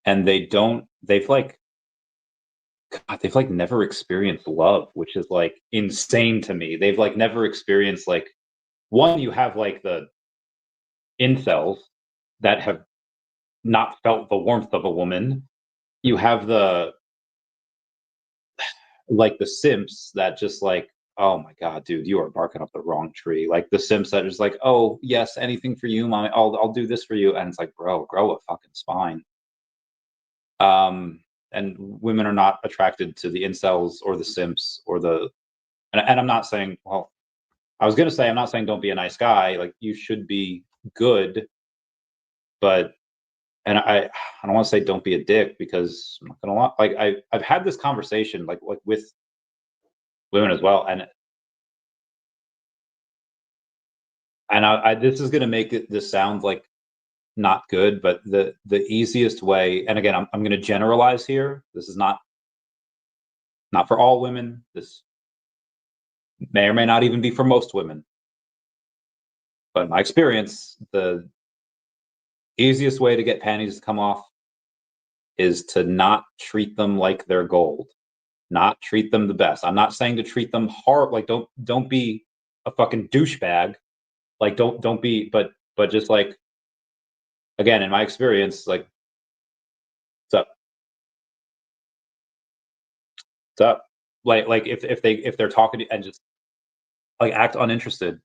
and they've like never experienced love, which is like insane to me. They've like never experienced, like, one, you have like the incels that have not felt the warmth of a woman. You have the simps that just like, oh my God, dude, you are barking up the wrong tree. Like the simps that is like, oh yes, anything for you, mommy. I'll do this for you. And it's like, bro, grow a fucking spine. And women are not attracted to the incels or the simps or and I'm not saying, well, I was gonna say, I'm not saying don't be a nice guy. Like, you should be good, but and I don't want to say don't be a dick, because I'm not gonna lie. Like, I've had this conversation like with women as well, and this is gonna make this sound like not good, but the easiest way, and again, I'm gonna generalize here. This is not for all women. This may or may not even be for most women. But in my experience, the easiest way to get panties to come off is to not treat them like they're gold, not treat them the best. I'm not saying to treat them hard, like don't be a fucking douchebag, like don't be, but just like, again, in my experience, like, what's up, what's up, like if they're talking to you and just like act uninterested,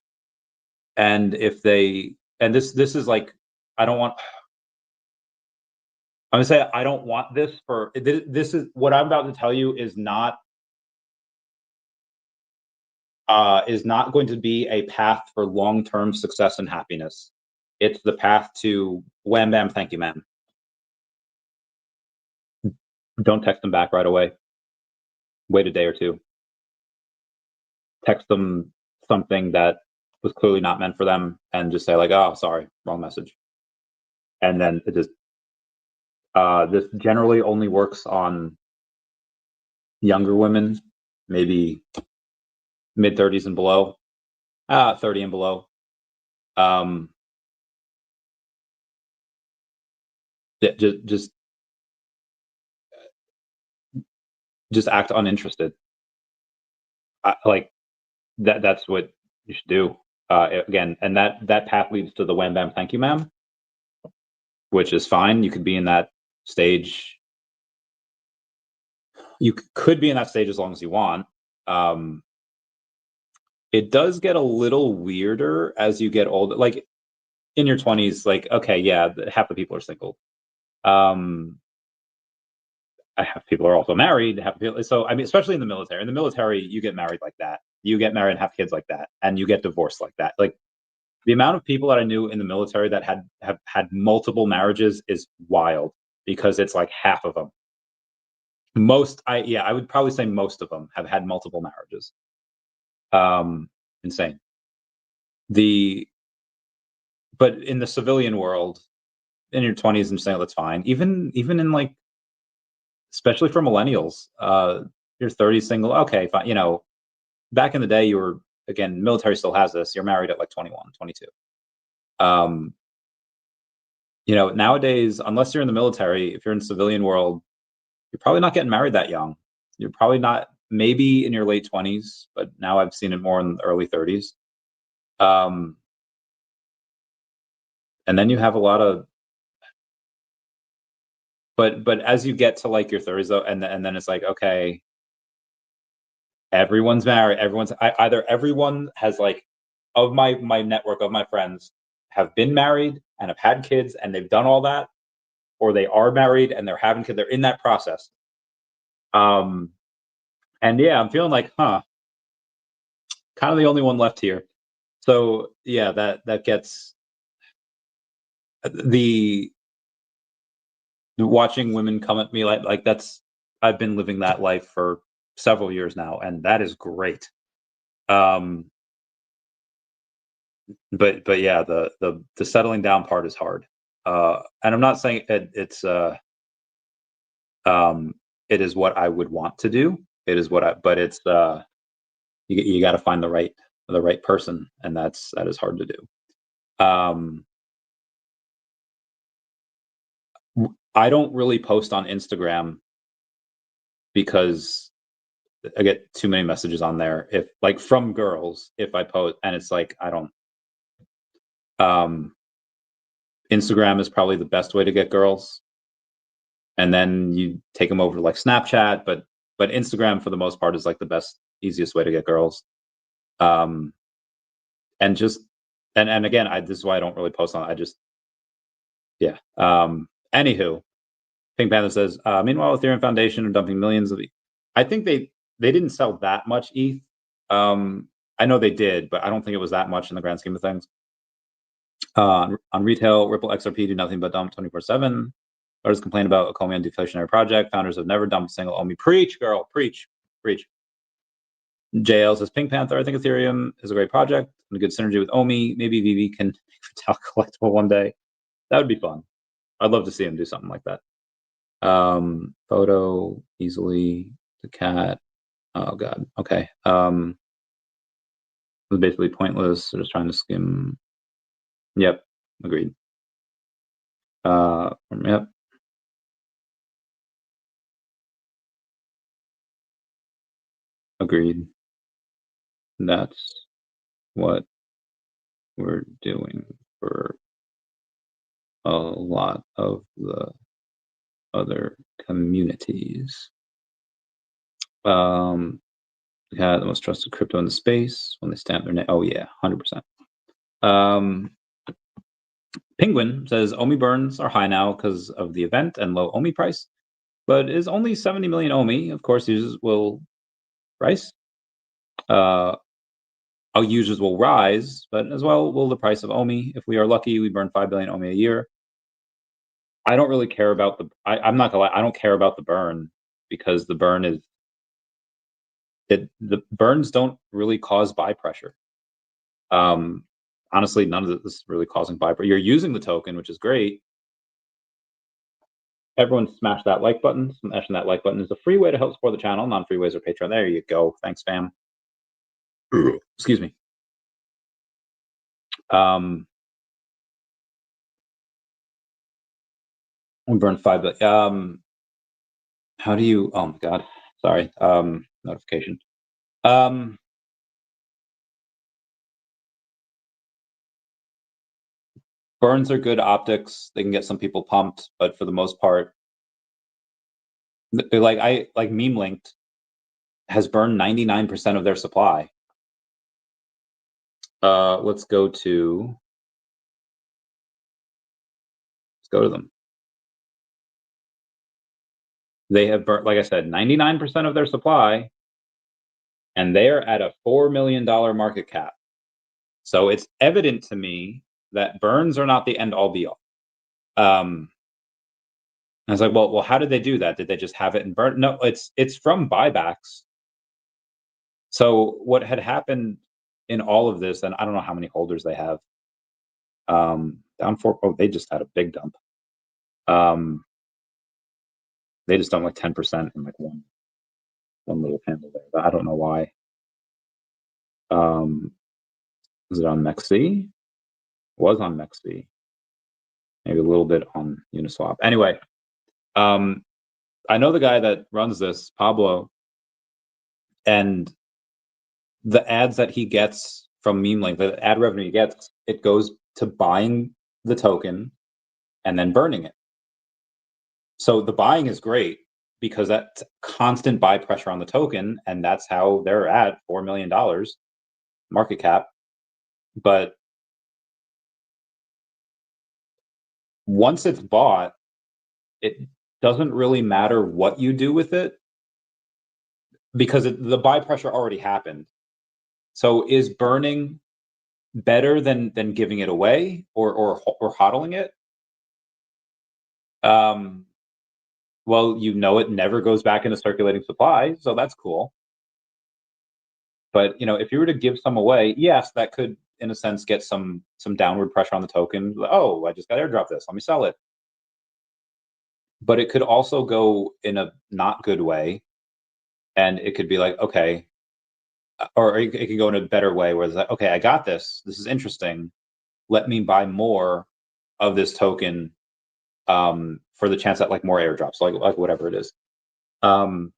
and if they, and this is like, I don't want, I'm gonna say I don't want this for this is what I'm about to tell you is not going to be a path for long-term success and happiness. It's the path to wham bam, thank you, ma'am. Don't text them back right away. Wait a day or two. Text them something that was clearly not meant for them, and just say like, oh, sorry, wrong message. And then it just this generally only works on younger women, maybe mid-30s and below, 30 and below. Just act uninterested. Like that's what you should do. Again, and that path leads to the wham bam thank you ma'am, which is fine. You could be in that stage. You could be in that stage as long as you want. It does get a little weirder as you get older. Like in your 20s, like, okay, yeah, half the people are single. I have people who are also married. So I mean, especially in the military. In the military, you get married like that. You get married and have kids like that, and you get divorced like that. Like the amount of people that I knew in the military that have had multiple marriages is wild, because it's like half of them. I would probably say most of them have had multiple marriages. Insane. But in the civilian world, in your 20s and saying that's fine. Even in like, especially for millennials, your 30s single, okay, fine. You know, back in the day, you were, again, military still has this. You're married at like 21, 22. You know, nowadays, unless you're in the military, if you're in the civilian world, you're probably not getting married that young. You're probably not, maybe in your late 20s, but now I've seen it more in the early 30s. And then you have a lot of, but as you get to like your 30s though, and then it's like, okay, everyone's married. Either everyone has, like, of my network of my friends have been married and have had kids and they've done all that, or they are married and they're having kids. They're in that process. And yeah, I'm feeling like, kind of the only one left here. So yeah, that gets the watching women come at me like that's, I've been living that life for several years now, and that is great. But yeah, the settling down part is hard. And I'm not saying it's it is what I would want to do. It is but it's you got to find the right person, and that is hard to do. I don't really post on Instagram because I get too many messages on there, if like from girls, if I post, and it's like, I don't, Instagram is probably the best way to get girls. And then you take them over to like Snapchat, but Instagram for the most part is like the best, easiest way to get girls. And just, and again, this is why I don't really post on, yeah. Anywho, Pink Panther says, meanwhile, Ethereum Foundation are dumping millions of, I think they didn't sell that much ETH. I know they did, but I don't think it was that much in the grand scheme of things. On retail, Ripple XRP do nothing but dump 24/7. Others complain about Ecomi on deflationary project. Founders have never dumped a single OMI. Preach, girl, preach. JL says, Pink Panther, I think Ethereum is a great project and a good synergy with OMI. Maybe VeVe can tell collectible one day. That would be fun. I'd love to see him do something like that. Photo, easily, daCat. Oh god. Okay. It was basically pointless. They're just trying to skim. Yep. Agreed. Yep. Agreed. That's what we're doing for a lot of the other communities. Yeah, the most trusted crypto in the space when they stamp their name. Oh yeah, 100%. Penguin says OMI burns are high now because of the event and low OMI price, but is only 70 million OMI. Of course, users will price. Users will rise, but as well will the price of OMI. If we are lucky, we burn 5 billion OMI a year. I don't really care about I'm not gonna lie, I don't care about the burn, because the burn is the burns don't really cause buy pressure. Honestly, none of this is really causing buy pressure. You're using the token, which is great. Everyone smash that like button. Smashing that like button is a free way to help support the channel. Non-free ways are Patreon. There you go. Thanks, fam. Excuse me. We burned 5 billion. How do you, oh my god, sorry, notification. Burns are good optics. They can get some people pumped, but for the most part, like Meme Linked has burned 99% of their supply. Let's go to them. They have burnt, like I said, 99% of their supply, and they are at a $4 million market cap. So it's evident to me that burns are not the end all be all. I was like, well, how did they do that? Did they just have it and burn? No, it's from buybacks. So what had happened in all of this, and I don't know how many holders they have. Down 4. Oh, they just had a big dump. They just dumped like 10% in like one little candle there. But I don't know why. Is it on MEXC? Was on MEXC. Maybe a little bit on Uniswap. Anyway, I know the guy that runs this, Pablo, and the ads that he gets from Meme Link, the ad revenue he gets, it goes to buying the token and then burning it. So the buying is great because that's constant buy pressure on the token, and that's how they're at $4 million market cap. But once it's bought, it doesn't really matter what you do with it because the buy pressure already happened. So is burning better than giving it away or hodling it? Well, it never goes back into circulating supply, so that's cool. But if you were to give some away, yes, that could, in a sense, get some downward pressure on the token. Oh, I just got airdrop this. Let me sell it. But it could also go in a not good way, and it could be like, okay, or it could go in a better way where it's like, okay, I got this. This is interesting. Let me buy more of this token for the chance at like more airdrops, like whatever it is. So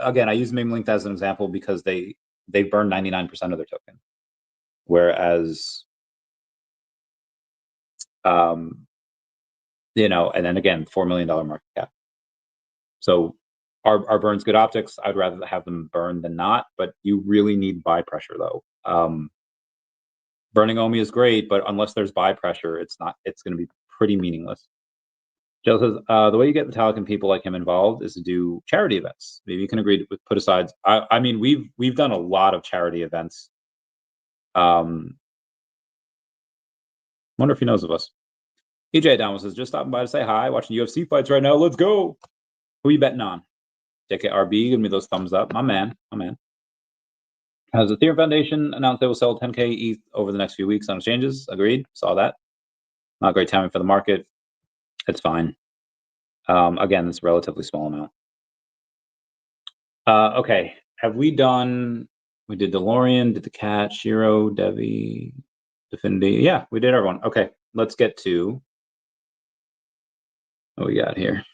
again, I use Meme Link as an example because they burn 99% of their token, whereas and then again, $4 million market cap. So are burns good optics? I'd rather have them burn than not, but you really need buy pressure though. Burning OMI is great, but unless there's buy pressure, it's going to be pretty meaningless. Joe says, the way you get Metallic and people like him involved is to do charity events. Maybe you can agree with put asides. I mean, we've done a lot of charity events. Wonder if he knows of us. EJ Down says, just stopping by to say hi, watching UFC fights right now. Let's go. Who are you betting on? daCat RB, give me those thumbs up. My man. Has the Ethereum Foundation announced they will sell 10K ETH over the next few weeks on exchanges? Agreed. Saw that. Not great timing for the market. It's fine. Again, it's a relatively small amount. Okay. Have we done? We did DeLorean, did daCat, SHIRO, DEVVE, Definity. Yeah, we did everyone. Okay, let's get to what we got here.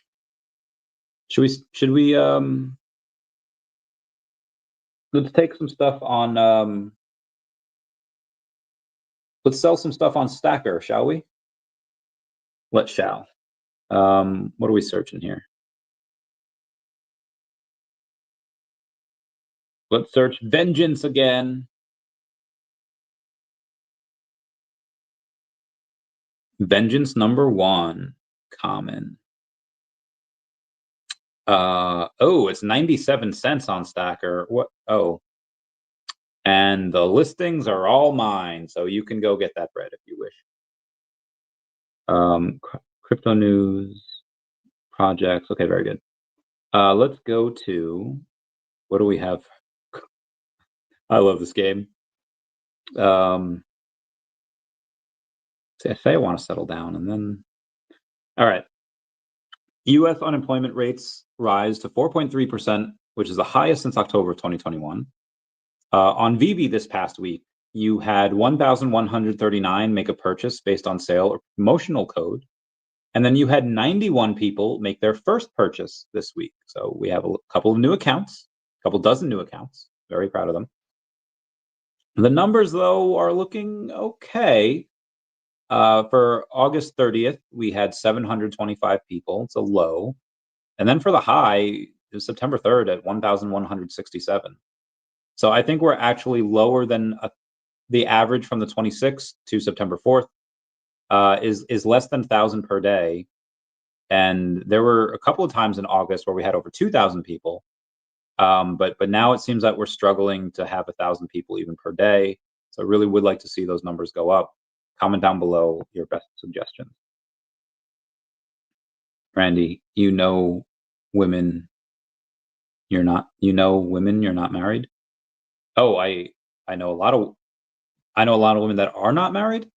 Should we let's take some stuff on let's sell some stuff on StackR, shall we? Let's shall. What are we searching here? Let's search vengeance again. Vengeance #1, common. Oh, it's 97 cents on StackR. What? Oh, and the listings are all mine, so you can go get that bread if you wish. Crypto news, projects. Okay, very good. Let's go to, what do we have? I love this game. Say I want to settle down, and then, all right. U.S. unemployment rates rise to 4.3%, which is the highest since October of 2021. On VeVe this past week, you had 1,139 make a purchase based on sale or promotional code. And then you had 91 people make their first purchase this week. So we have a couple of new accounts, a couple dozen new accounts. Very proud of them. The numbers, though, are looking okay. For August 30th, we had 725 people. It's a low. And then for the high, it was September 3rd at 1,167. So I think we're actually lower than the average from the 26th to September 4th is less than 1,000 per day. And there were a couple of times in August where we had over 2,000 people. But now it seems that we're struggling to have 1,000 people even per day. So I really would like to see those numbers go up. Comment down below your best suggestions. Randy, you know women, you're not married? Oh, I know a lot of women that are not married.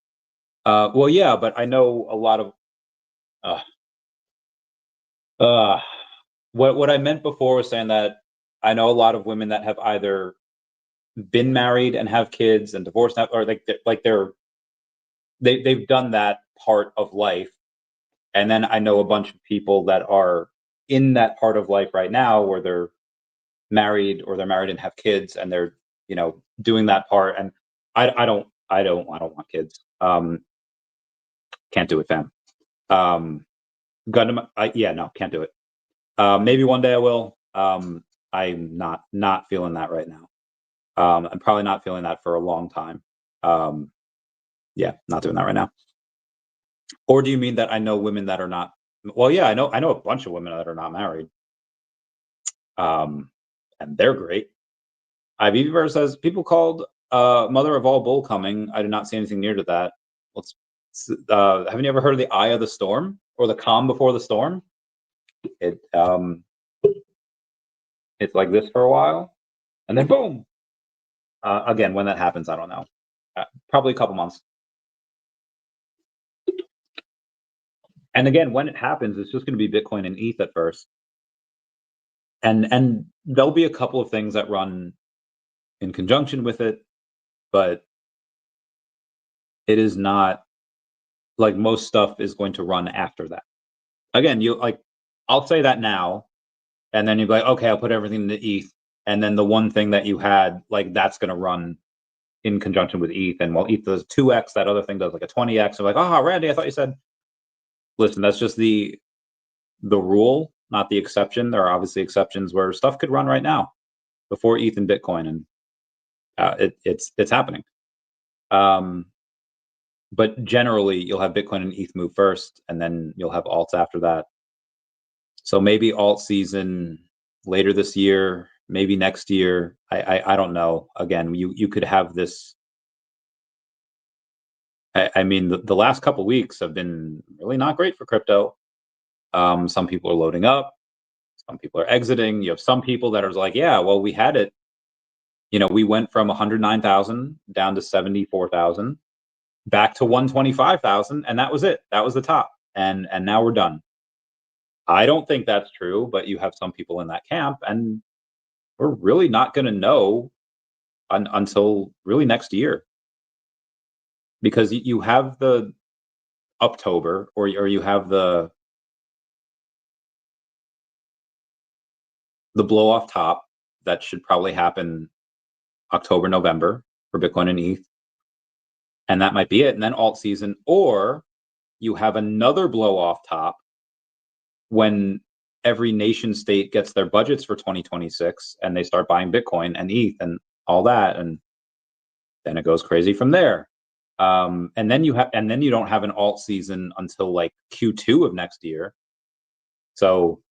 Well, yeah, but I know a lot of what I meant before was saying that I know a lot of women that have either been married and have kids and divorced now, or they've done that part of life. And then I know a bunch of people that are in that part of life right now where they're married and have kids, and they're, doing that part. And I don't want kids. Can't do it, fam. No, can't do it. Maybe one day I will. I'm not feeling that right now. I'm probably not feeling that for a long time. Yeah, not doing that right now. Or do you mean that I know women that are not? Well, yeah, I know a bunch of women that are not married. And they're great. VeVe says, people called mother of all bull coming. I did not see anything near to that. Haven't you ever heard of the eye of the storm, or the calm before the storm? It's like this for a while, and then boom. Again, when that happens, I don't know. Probably a couple months. And again, when it happens, it's just going to be Bitcoin and ETH at first. And there'll be a couple of things that run in conjunction with it, but it is not like most stuff is going to run after that. Again, I'll say that now, and then you'll be like, okay, I'll put everything into ETH, and then the one thing that you had, like, that's going to run in conjunction with ETH, and while ETH does 2x, that other thing does like a 20x. I'm like, oh, Randy, I thought you said. Listen, that's just the rule, not the exception. There are obviously exceptions where stuff could run right now before ETH and Bitcoin, and it's happening. But generally, you'll have Bitcoin and ETH move first, and then you'll have alts after that. So maybe alt season later this year, maybe next year. I don't know. Again, you could have this. I mean, the last couple weeks have been really not great for crypto. Some people are loading up, some people are exiting. You have some people that are like, yeah, well, we had it. We went from 109,000 down to 74,000, back to 125,000, and that was it. That was the top, and now we're done. I don't think that's true, but you have some people in that camp, and we're really not going to know until really next year, because you have the Uptober, or you have the blow off top that should probably happen October, November for Bitcoin and ETH, and that might be it. And then alt season, or you have another blow off top when every nation state gets their budgets for 2026 and they start buying Bitcoin and ETH and all that, and then it goes crazy from there. And then you don't have an alt season until like Q2 of next year. So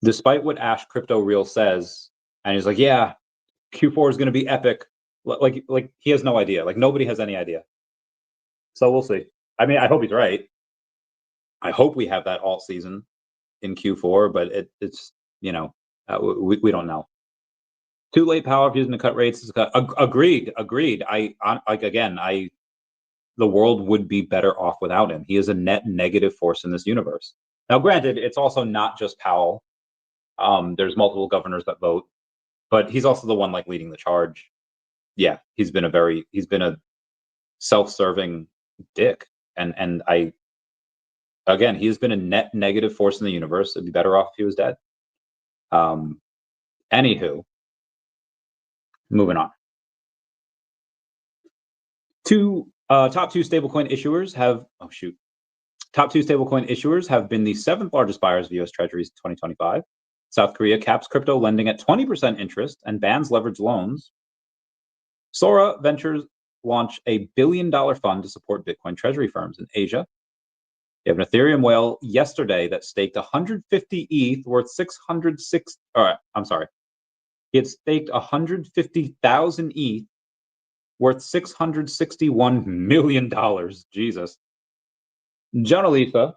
despite what Ash Crypto Real says, and he's like, yeah, Q4 is going to be epic. Like he has no idea. Like nobody has any idea. So we'll see. I mean, I hope he's right. I hope we have that alt season in Q4, but it's we don't know. Too late power if using to cut rates. Agreed. The world would be better off without him. He is a net negative force in this universe. Now, granted, it's also not just Powell. There's multiple governors that vote, but he's also the one like leading the charge. Yeah, he's been a self-serving dick, and he has been a net negative force in the universe. It'd be better off if he was dead. Anywho, moving on. Top two stablecoin issuers have been the 7th largest buyers of U.S. Treasuries in 2025. South Korea caps crypto lending at 20% interest and bans leveraged loans. Sora Ventures launch a $1 billion fund to support Bitcoin treasury firms in Asia. You have an Ethereum whale yesterday that staked 150 ETH worth 606. I'm sorry. He had staked 150,000 ETH worth $661 million. Jesus. Janalisa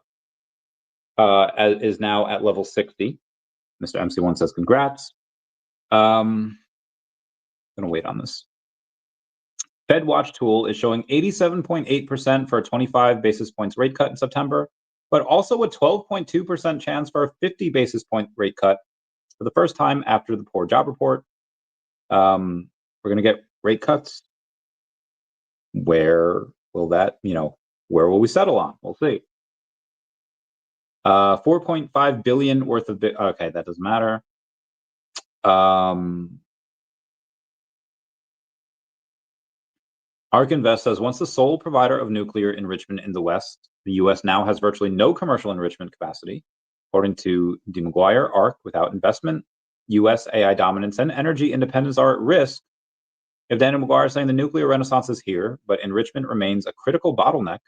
is now at level 60. Mr. MC1 says congrats. I'm gonna wait on this. Fed Watch tool is showing 87.8% for a 25 basis points rate cut in September, but also a 12.2% chance for a 50 basis point rate cut for the first time after the poor job report. We're going to get rate cuts. Where will that, where will we settle on? We'll see. 4.5 billion worth of, okay, that doesn't matter. ARK Invest says, once the sole provider of nuclear enrichment in the West, the U.S. now has virtually no commercial enrichment capacity. According to D. McGuire, ARK, without investment, U.S. AI dominance and energy independence are at risk. If Daniel McGuire is saying the nuclear renaissance is here, but enrichment remains a critical bottleneck,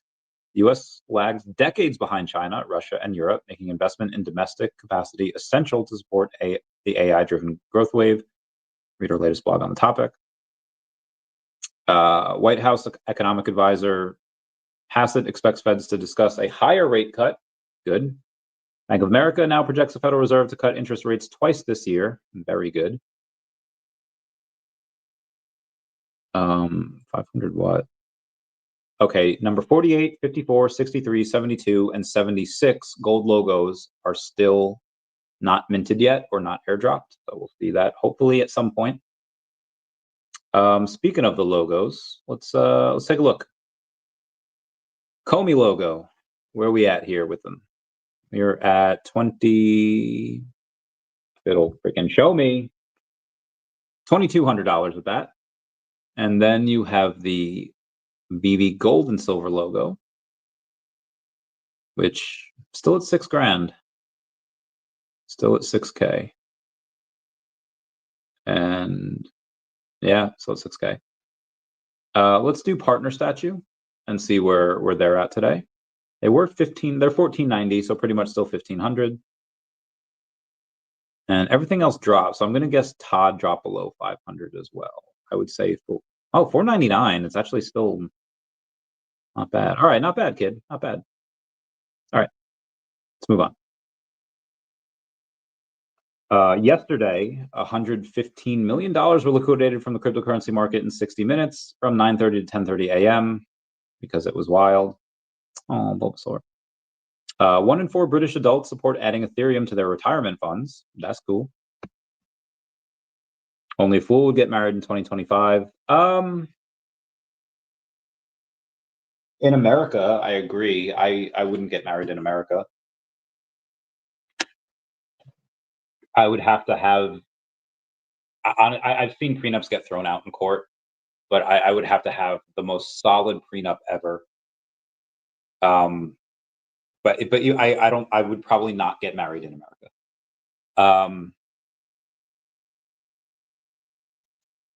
the U.S. lags decades behind China, Russia, and Europe, making investment in domestic capacity essential to support the AI-driven growth wave. Read our latest blog on the topic. White House economic advisor Hassett expects Feds to discuss a higher rate cut. Good. Bank of America now projects the Federal Reserve to cut interest rates twice this year. Very good. 500 watt. Okay, number 48, 54, 63, 72, and 76 gold logos are still not minted yet or not airdropped. So we'll see that hopefully at some point. Speaking of the logos, let's take a look. Komi logo, where are we at here with them? We're at 20. It'll freaking show me $2,200 with that, and then you have the VeVe gold and silver logo, which still at $6,000, still at 6K, and yeah, so it's 6K. Let's do partner statue and see where they're at today. They were 15. They're 1490, so pretty much still 1500. And everything else dropped. So I'm going to guess Todd dropped below 500 as well. I would say, 499. It's actually still not bad. All right, not bad, kid. Not bad. All right, let's move on. Yesterday, $115 million were liquidated from the cryptocurrency market in 60 minutes from 9:30 to 10:30 a.m. because it was wild. Oh, Bulbasaur. 1 in 4 British adults support adding Ethereum to their retirement funds. That's cool. Only a fool would get married in 2025. In America, I agree. I wouldn't get married in America. I would have to have. I've seen prenups get thrown out in court, but I would have to have the most solid prenup ever. But I would probably not get married in America.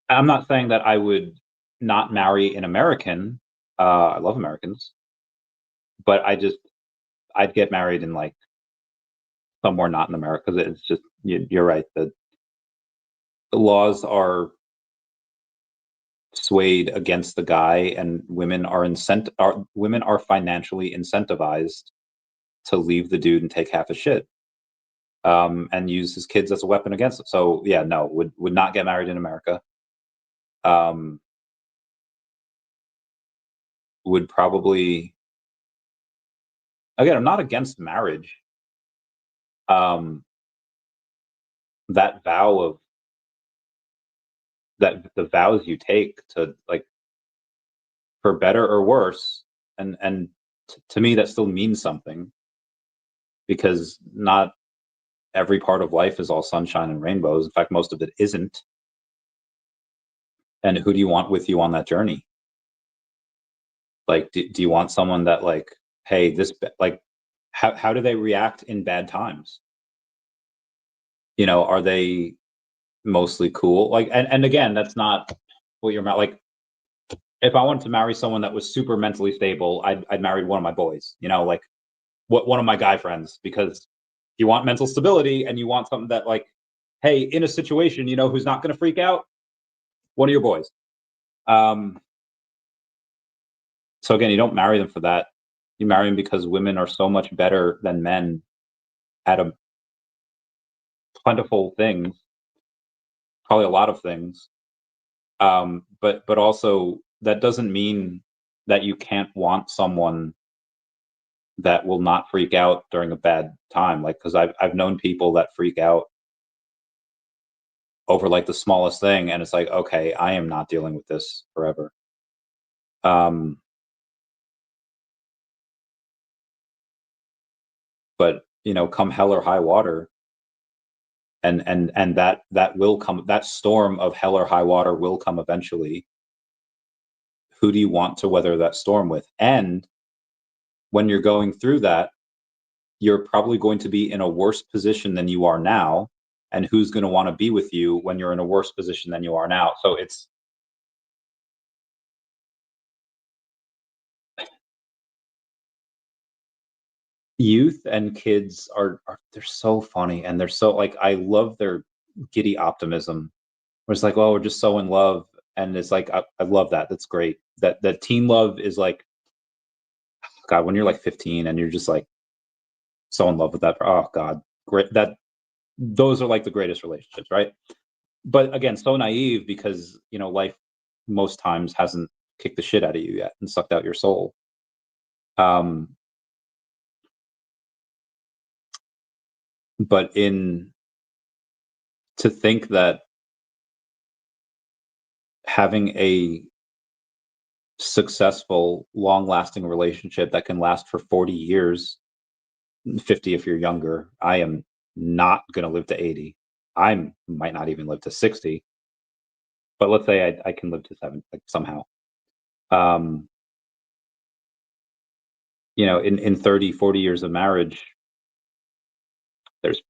I'm not saying that I would not marry an American. I love Americans, but I'd get married in like somewhere not in America. Because it's just you're right. The laws are swayed against the guy, and women are financially incentivized to leave the dude and take half his shit, and use his kids as a weapon against him. So yeah, no, would not get married in America. Would probably, again, I'm not against marriage. That vow of the vows you take to, like, for better or worse, and to me that still means something, because not every part of life is all sunshine and rainbows. In fact, most of it isn't. And who do you want with you on that journey? Like, do you want someone that, like, hey, this, like, how do they react in bad times? Are they mostly cool? Like, and again, that's not what you're about. Like, if I wanted to marry someone that was super mentally stable, I'd marry one of my boys. Like, one of my guy friends, because you want mental stability and you want something that, like, hey, in a situation, you know, who's not going to freak out? One of your boys. So again, you don't marry them for that. You marry them because women are so much better than men at a plentiful things, probably a lot of things. But also that doesn't mean that you can't want someone that will not freak out during a bad time. Like, because I've known people that freak out over like the smallest thing, and it's like, okay, I am not dealing with this forever. But you know, come hell or high water, and that will come. That storm of hell or high water will come eventually. Who do you want to weather that storm with? And when you're going through that, you're probably going to be in a worse position than you are now. And who's going to want to be with you when you're in a worse position than you are now? So it's youth and kids are they're so funny, and they're so, like, I love their giddy optimism. Where it's like, oh, we're just so in love, and it's like I love that. That's great. That teen love is like, God, when you're like 15 and you're just like so in love with that. Oh God, great. That those are like the greatest relationships, right? But again, so naive, because you know life most times hasn't kicked the shit out of you yet and sucked out your soul. Um, but in to think that having a successful, long-lasting relationship that can last for 40 years, 50 if you're younger. I am not going to live to 80. I might not even live to 60, but let's say I can live to 7, like, somehow. Um, you know, in 30, 40 years of marriage, there's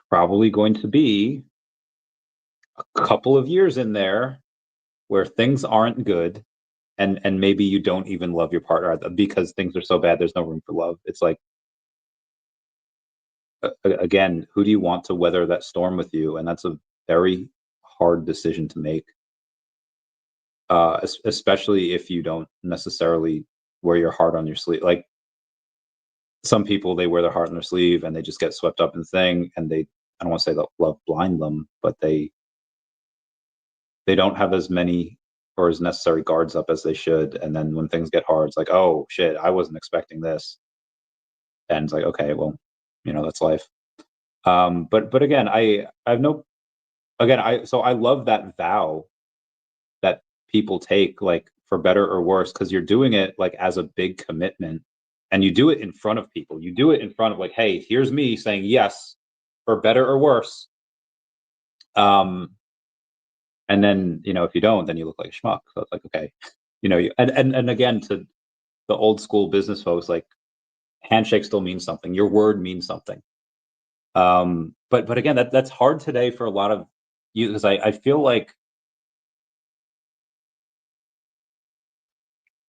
probably going to be a couple of years in there where things aren't good, and maybe you don't even love your partner because things are so bad there's no room for love. It's like, again, who do you want to weather that storm with you? And that's a very hard decision to make, especially if you don't necessarily wear your heart on your sleeve. Like, some people, they wear their heart on their sleeve and they just get swept up in the thing, and they, I don't want to say that love blind them, but they don't have as many or as necessary guards up as they should. And then when things get hard, it's like, oh shit, I wasn't expecting this. And it's like, okay, well, you know, that's life. But again, I have no, again, I love that vow that people take, like, for better or worse, because you're doing it like as a big commitment, and you do it in front of people. You do it in front of, like, hey, here's me saying yes for better or worse. Um, and then, you know, if you don't, then you look like a schmuck. So it's like, okay, you know, and again, to the old school business folks, like, handshake still means something. Your word means something. But again, that's hard today for a lot of you, because I feel like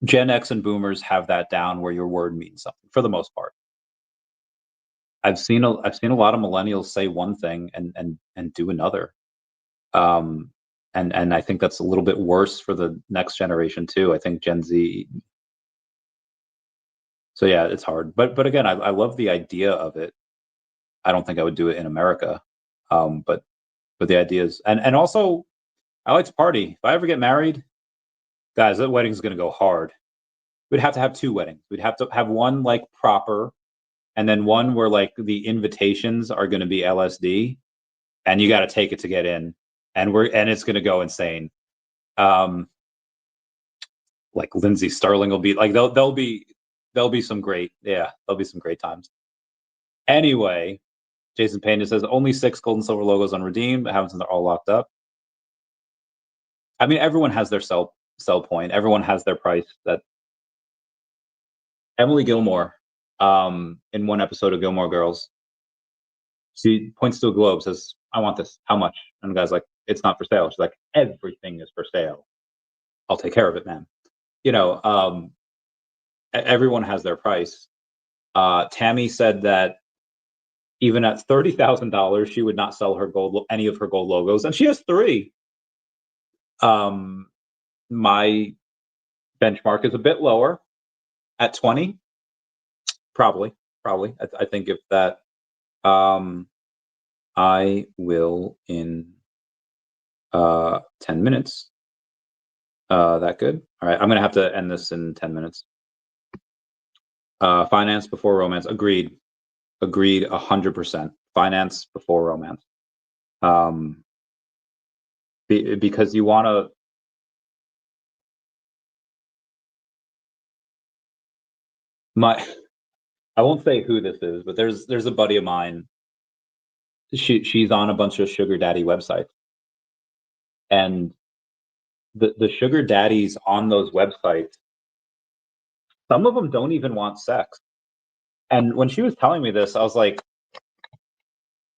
Gen X and boomers have that down where your word means something for the most part. I've seen a lot of millennials say one thing and do another. Um, and I think that's a little bit worse for the next generation too. I think Gen Z. So yeah, it's hard. But again, I love the idea of it. I don't think I would do it in America. But the idea is, and also, I like to party. If I ever get married, guys, that wedding's gonna go hard. We'd have to have 2 weddings. We'd have to have one, like, proper, and then one where, like, the invitations are gonna be LSD, and you gotta take it to get in, and it's gonna go insane. Um, like, Lindsey Sterling will be like, there'll be some great, yeah, there'll be some great times. Anyway, Jason Payne says only 6 gold and silver logos unredeemed, but haven't, they're all locked up. I mean, everyone has their sell point. Everyone has their price. That Emily Gilmore, in one episode of Gilmore Girls, she points to a globe, says, "I want this. How much?" And the guy's like, "It's not for sale." She's like, "Everything is for sale. I'll take care of it, man." You know, everyone has their price. Tammy said that even at $30,000, she would not sell her gold, any of her gold logos, and she has 3. My benchmark is a bit lower at 20. Probably. I think if that, I will in 10 minutes. That good? All right, I'm gonna have to end this in 10 minutes. Finance before romance. Agreed. 100%. Finance before romance. Because you want to. I won't say who this is, but there's a buddy of mine. She's on a bunch of sugar daddy websites, and the sugar daddies on those websites, some of them don't even want sex. And when she was telling me this, I was like,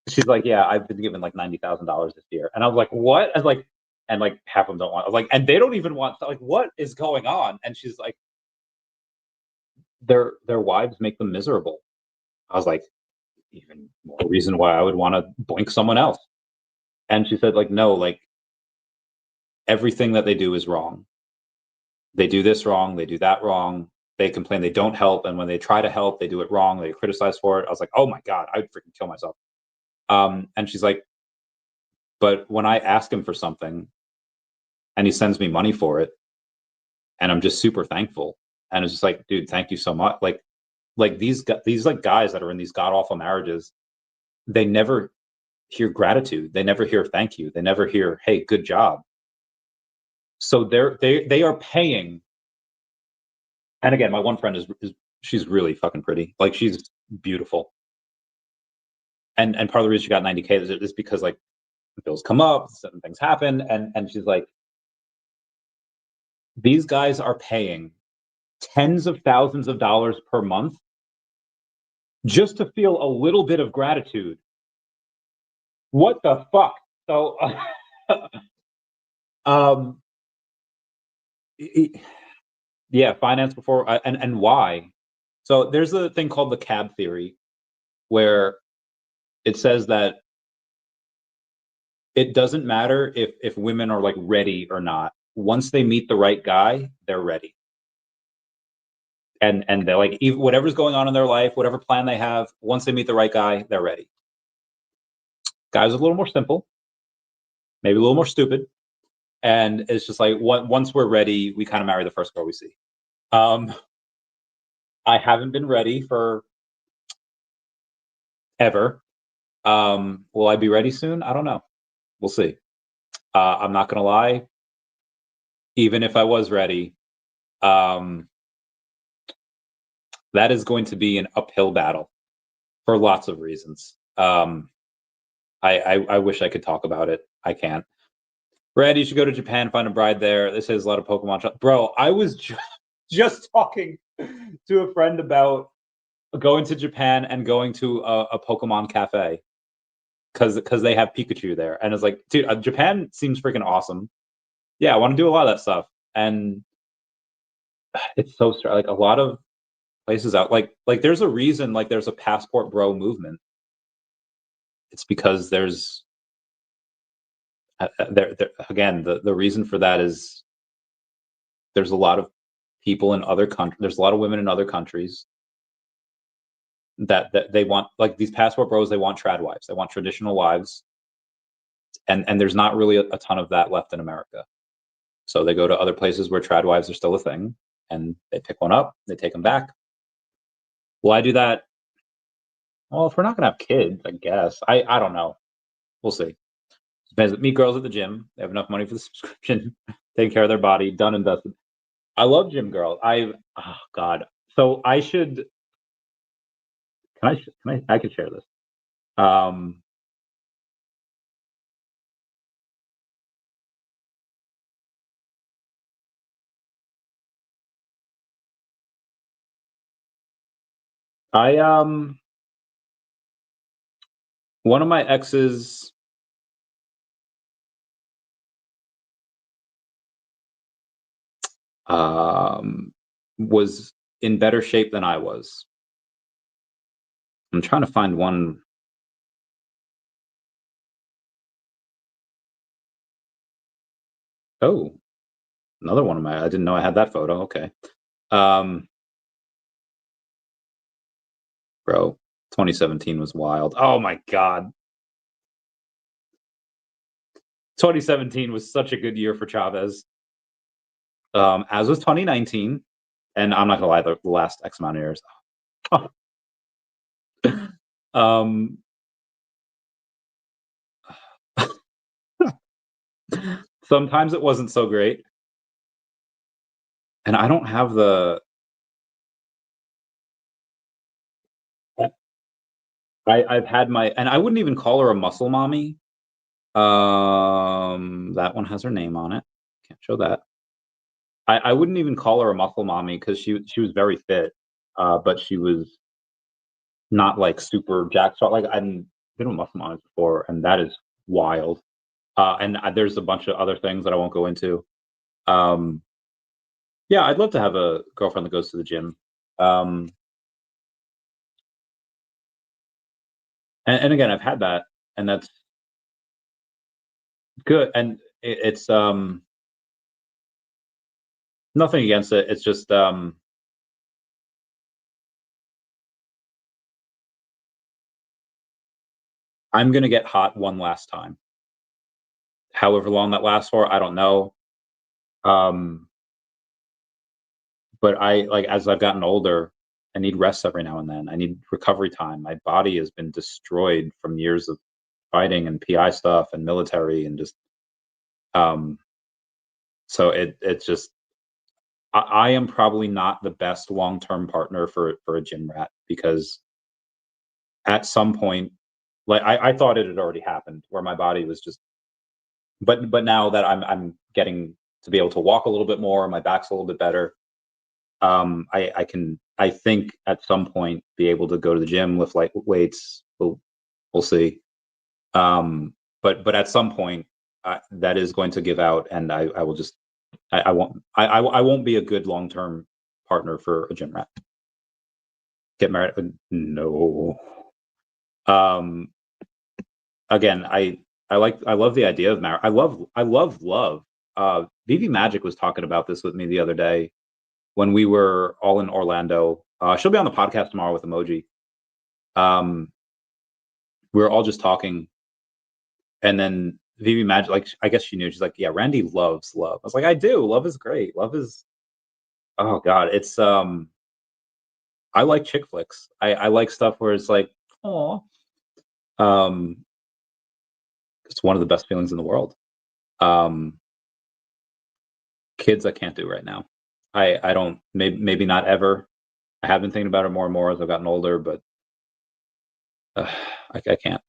she's like, yeah, I've been given like $90,000 this year, and I was like, what? I was like, and like half of them don't want. I was like, and they don't even want. Like, what is going on? And she's like, their wives make them miserable. I was like, even more reason why I would want to boink someone else. And she said, like, no, like everything that they do is wrong. They do this wrong, they do that wrong. They complain they don't help, and when they try to help, they do it wrong. They criticize for it. I was like, oh my god, I would freaking kill myself. And she's like, but when I ask him for something, and he sends me money for it, and I'm just super thankful. And it's just like, dude, thank you so much. Like these like guys that are in these god awful marriages, they never hear gratitude. They never hear thank you. They never hear, hey, good job. So they are paying. And again, my one friend is she's really fucking pretty. Like she's beautiful. And part of the reason she got 90K is because like bills come up, certain things happen, and she's like, these guys are paying tens of thousands of dollars per month just to feel a little bit of gratitude. What the fuck? So, um, yeah, finance before and why? So there's a thing called the cab theory, where it says that it doesn't matter if women are like ready or not. Once they meet the right guy, they're ready. And they're like, whatever's going on in their life, whatever plan they have, once they meet the right guy, they're ready. Guys are a little more simple, maybe a little more stupid, and it's just like once we're ready, we kind of marry the first girl we see. I haven't been ready for ever. Will I be ready soon? I don't know. We'll see. I'm not gonna lie. Even if I was ready, um, that is going to be an uphill battle for lots of reasons. I wish I could talk about it. I can't. Randy should go to Japan, find a bride there. This has a lot of Pokemon shop. Bro, I was just talking to a friend about going to Japan and going to a Pokemon cafe because they have Pikachu there, and it's like, dude, Japan seems freaking awesome. Yeah, I want to do a lot of that stuff, and it's so like a lot of places out like there's a reason like there's a passport bro movement. It's because there's there again the reason for that is there's a lot of people in other countries. There's a lot of women in other countries that they want, like these passport bros, they want trad wives, they want traditional wives, and there's not really a ton of that left in America. So they go to other places where trad wives are still a thing, and they pick one up, they take them back. Will I do that? Well, if we're not gonna have kids, I guess. I don't know. We'll see. Depends. Meet girls at the gym. They have enough money for the subscription, taking care of their body, done and dusted. I love gym girls. Oh god. So I should. I can share this. Um, I one of my exes was in better shape than I was. I'm trying to find one. Oh, another one of my, I didn't know I had that photo. Okay. Bro, 2017 was wild. Oh my God. 2017 was such a good year for Chavez. As was 2019. And I'm not gonna lie, the last X amount of years. um, sometimes it wasn't so great. And I don't have the, I've had my, and I wouldn't even call her a muscle mommy. That one has her name on it. Can't show that. I wouldn't even call her a muscle mommy because she was very fit, but she was not like super jacked. So like I've been with muscle mommies before, and that is wild. And there's a bunch of other things that I won't go into. Yeah, I'd love to have a girlfriend that goes to the gym. Um, and again, I've had that, and that's good. And it's nothing against it. It's just I'm gonna get hot one last time. However long that lasts for, I don't know. Um, but I like as I've gotten older, I need rest every now and then. I need recovery time. My body has been destroyed from years of fighting and PI stuff and military and just um so it's just I am probably not the best long-term partner for a gym rat because at some point like I thought it had already happened where my body was just but now that I'm getting to be able to walk a little bit more, my back's a little bit better. I can I think at some point be able to go to the gym, lift light weights. We'll see. But at some point that is going to give out, and I will just I won't I won't be a good long term partner for a gym rat. Get married? No. Um, again, I love the idea of marriage. I love. VeVe Magic was talking about this with me the other day when we were all in Orlando. She'll be on the podcast tomorrow with Emoji. Um, we were all just talking, and then VeVe Magic, like I guess she knew. She's like, "Yeah, Randy loves love." I was like, "I do. Love is great. Love is oh god, it's I like chick flicks. I like stuff where it's like, oh, um, it's one of the best feelings in the world. Um, kids, I can't do right now. I don't maybe not ever. I have been thinking about it more and more as I've gotten older, but uh, I can't.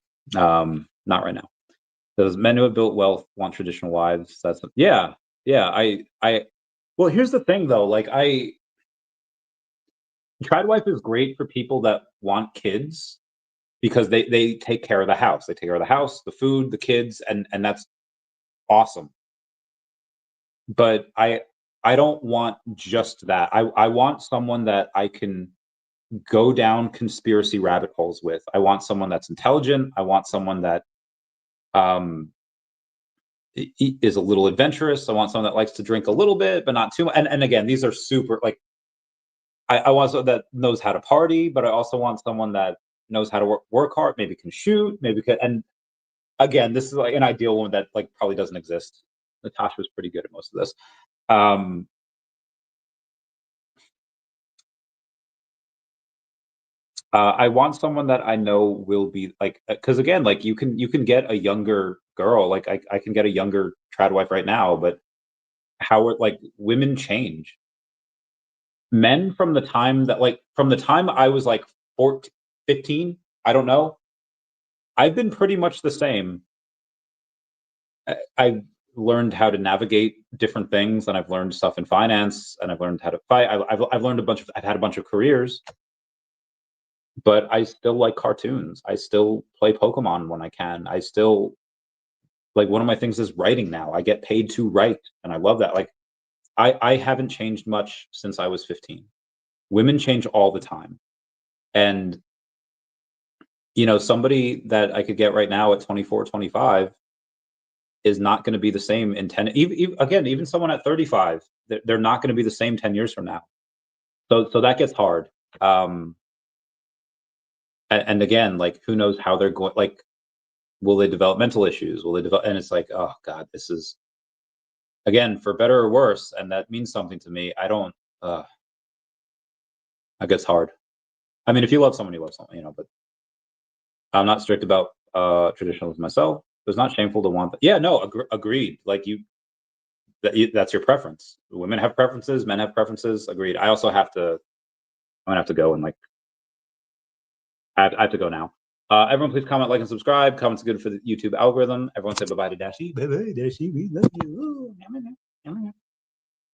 Not right now. Those men who have built wealth want traditional wives. That's yeah, yeah. I well, here's the thing though. Like I tried wife is great for people that want kids because they take care of the house. They take care of the house, the food, the kids, and that's awesome. But I don't want just that. I want someone that I can go down conspiracy rabbit holes with. I want someone that's intelligent. I want someone that um is a little adventurous. I want someone that likes to drink a little bit, but not too much. And again, these are super like I want someone that knows how to party, but I also want someone that knows how to work hard, maybe can shoot, maybe can. And again, this is like an ideal one that like probably doesn't exist. Natasha was pretty good at most of this. Um, I want someone that I know will be like, because again, like you can get a younger girl, like I can get a younger trad wife right now, but how it like women change. Men from the time that like from the time I was like 14, 15, I don't know. I've been pretty much the same. I've learned how to navigate different things, and I've learned stuff in finance, and I've learned how to fight. I've learned a bunch of. I've had a bunch of careers, but I still like cartoons. I still play Pokemon when I can. I still like one of my things is writing now. I get paid to write, and I love that. Like I haven't changed much since I was 15. Women change all the time, and you know, somebody that I could get right now at 24, 25 is not going to be the same in 10, even someone at 35, they're not going to be the same 10 years from now. So that gets hard. And again, like, who knows how they're going, like, will they develop mental issues? Will they develop, and it's like, oh God, this is, again, for better or worse. And that means something to me. I don't, that gets hard. I mean, if you love someone, you love someone, you know, but I'm not strict about traditionalism myself. It's not shameful to want that. Yeah, no, agreed. Like, that's your preference. Women have preferences, men have preferences. Agreed. I also have to. I'm gonna have to go and, like, I have to go now. Everyone, please comment, like, and subscribe. Comments are good for the YouTube algorithm. Everyone say bye-bye to Dashi. Bye-bye, Dashi. We love you. Ooh,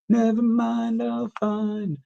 never mind, I'll find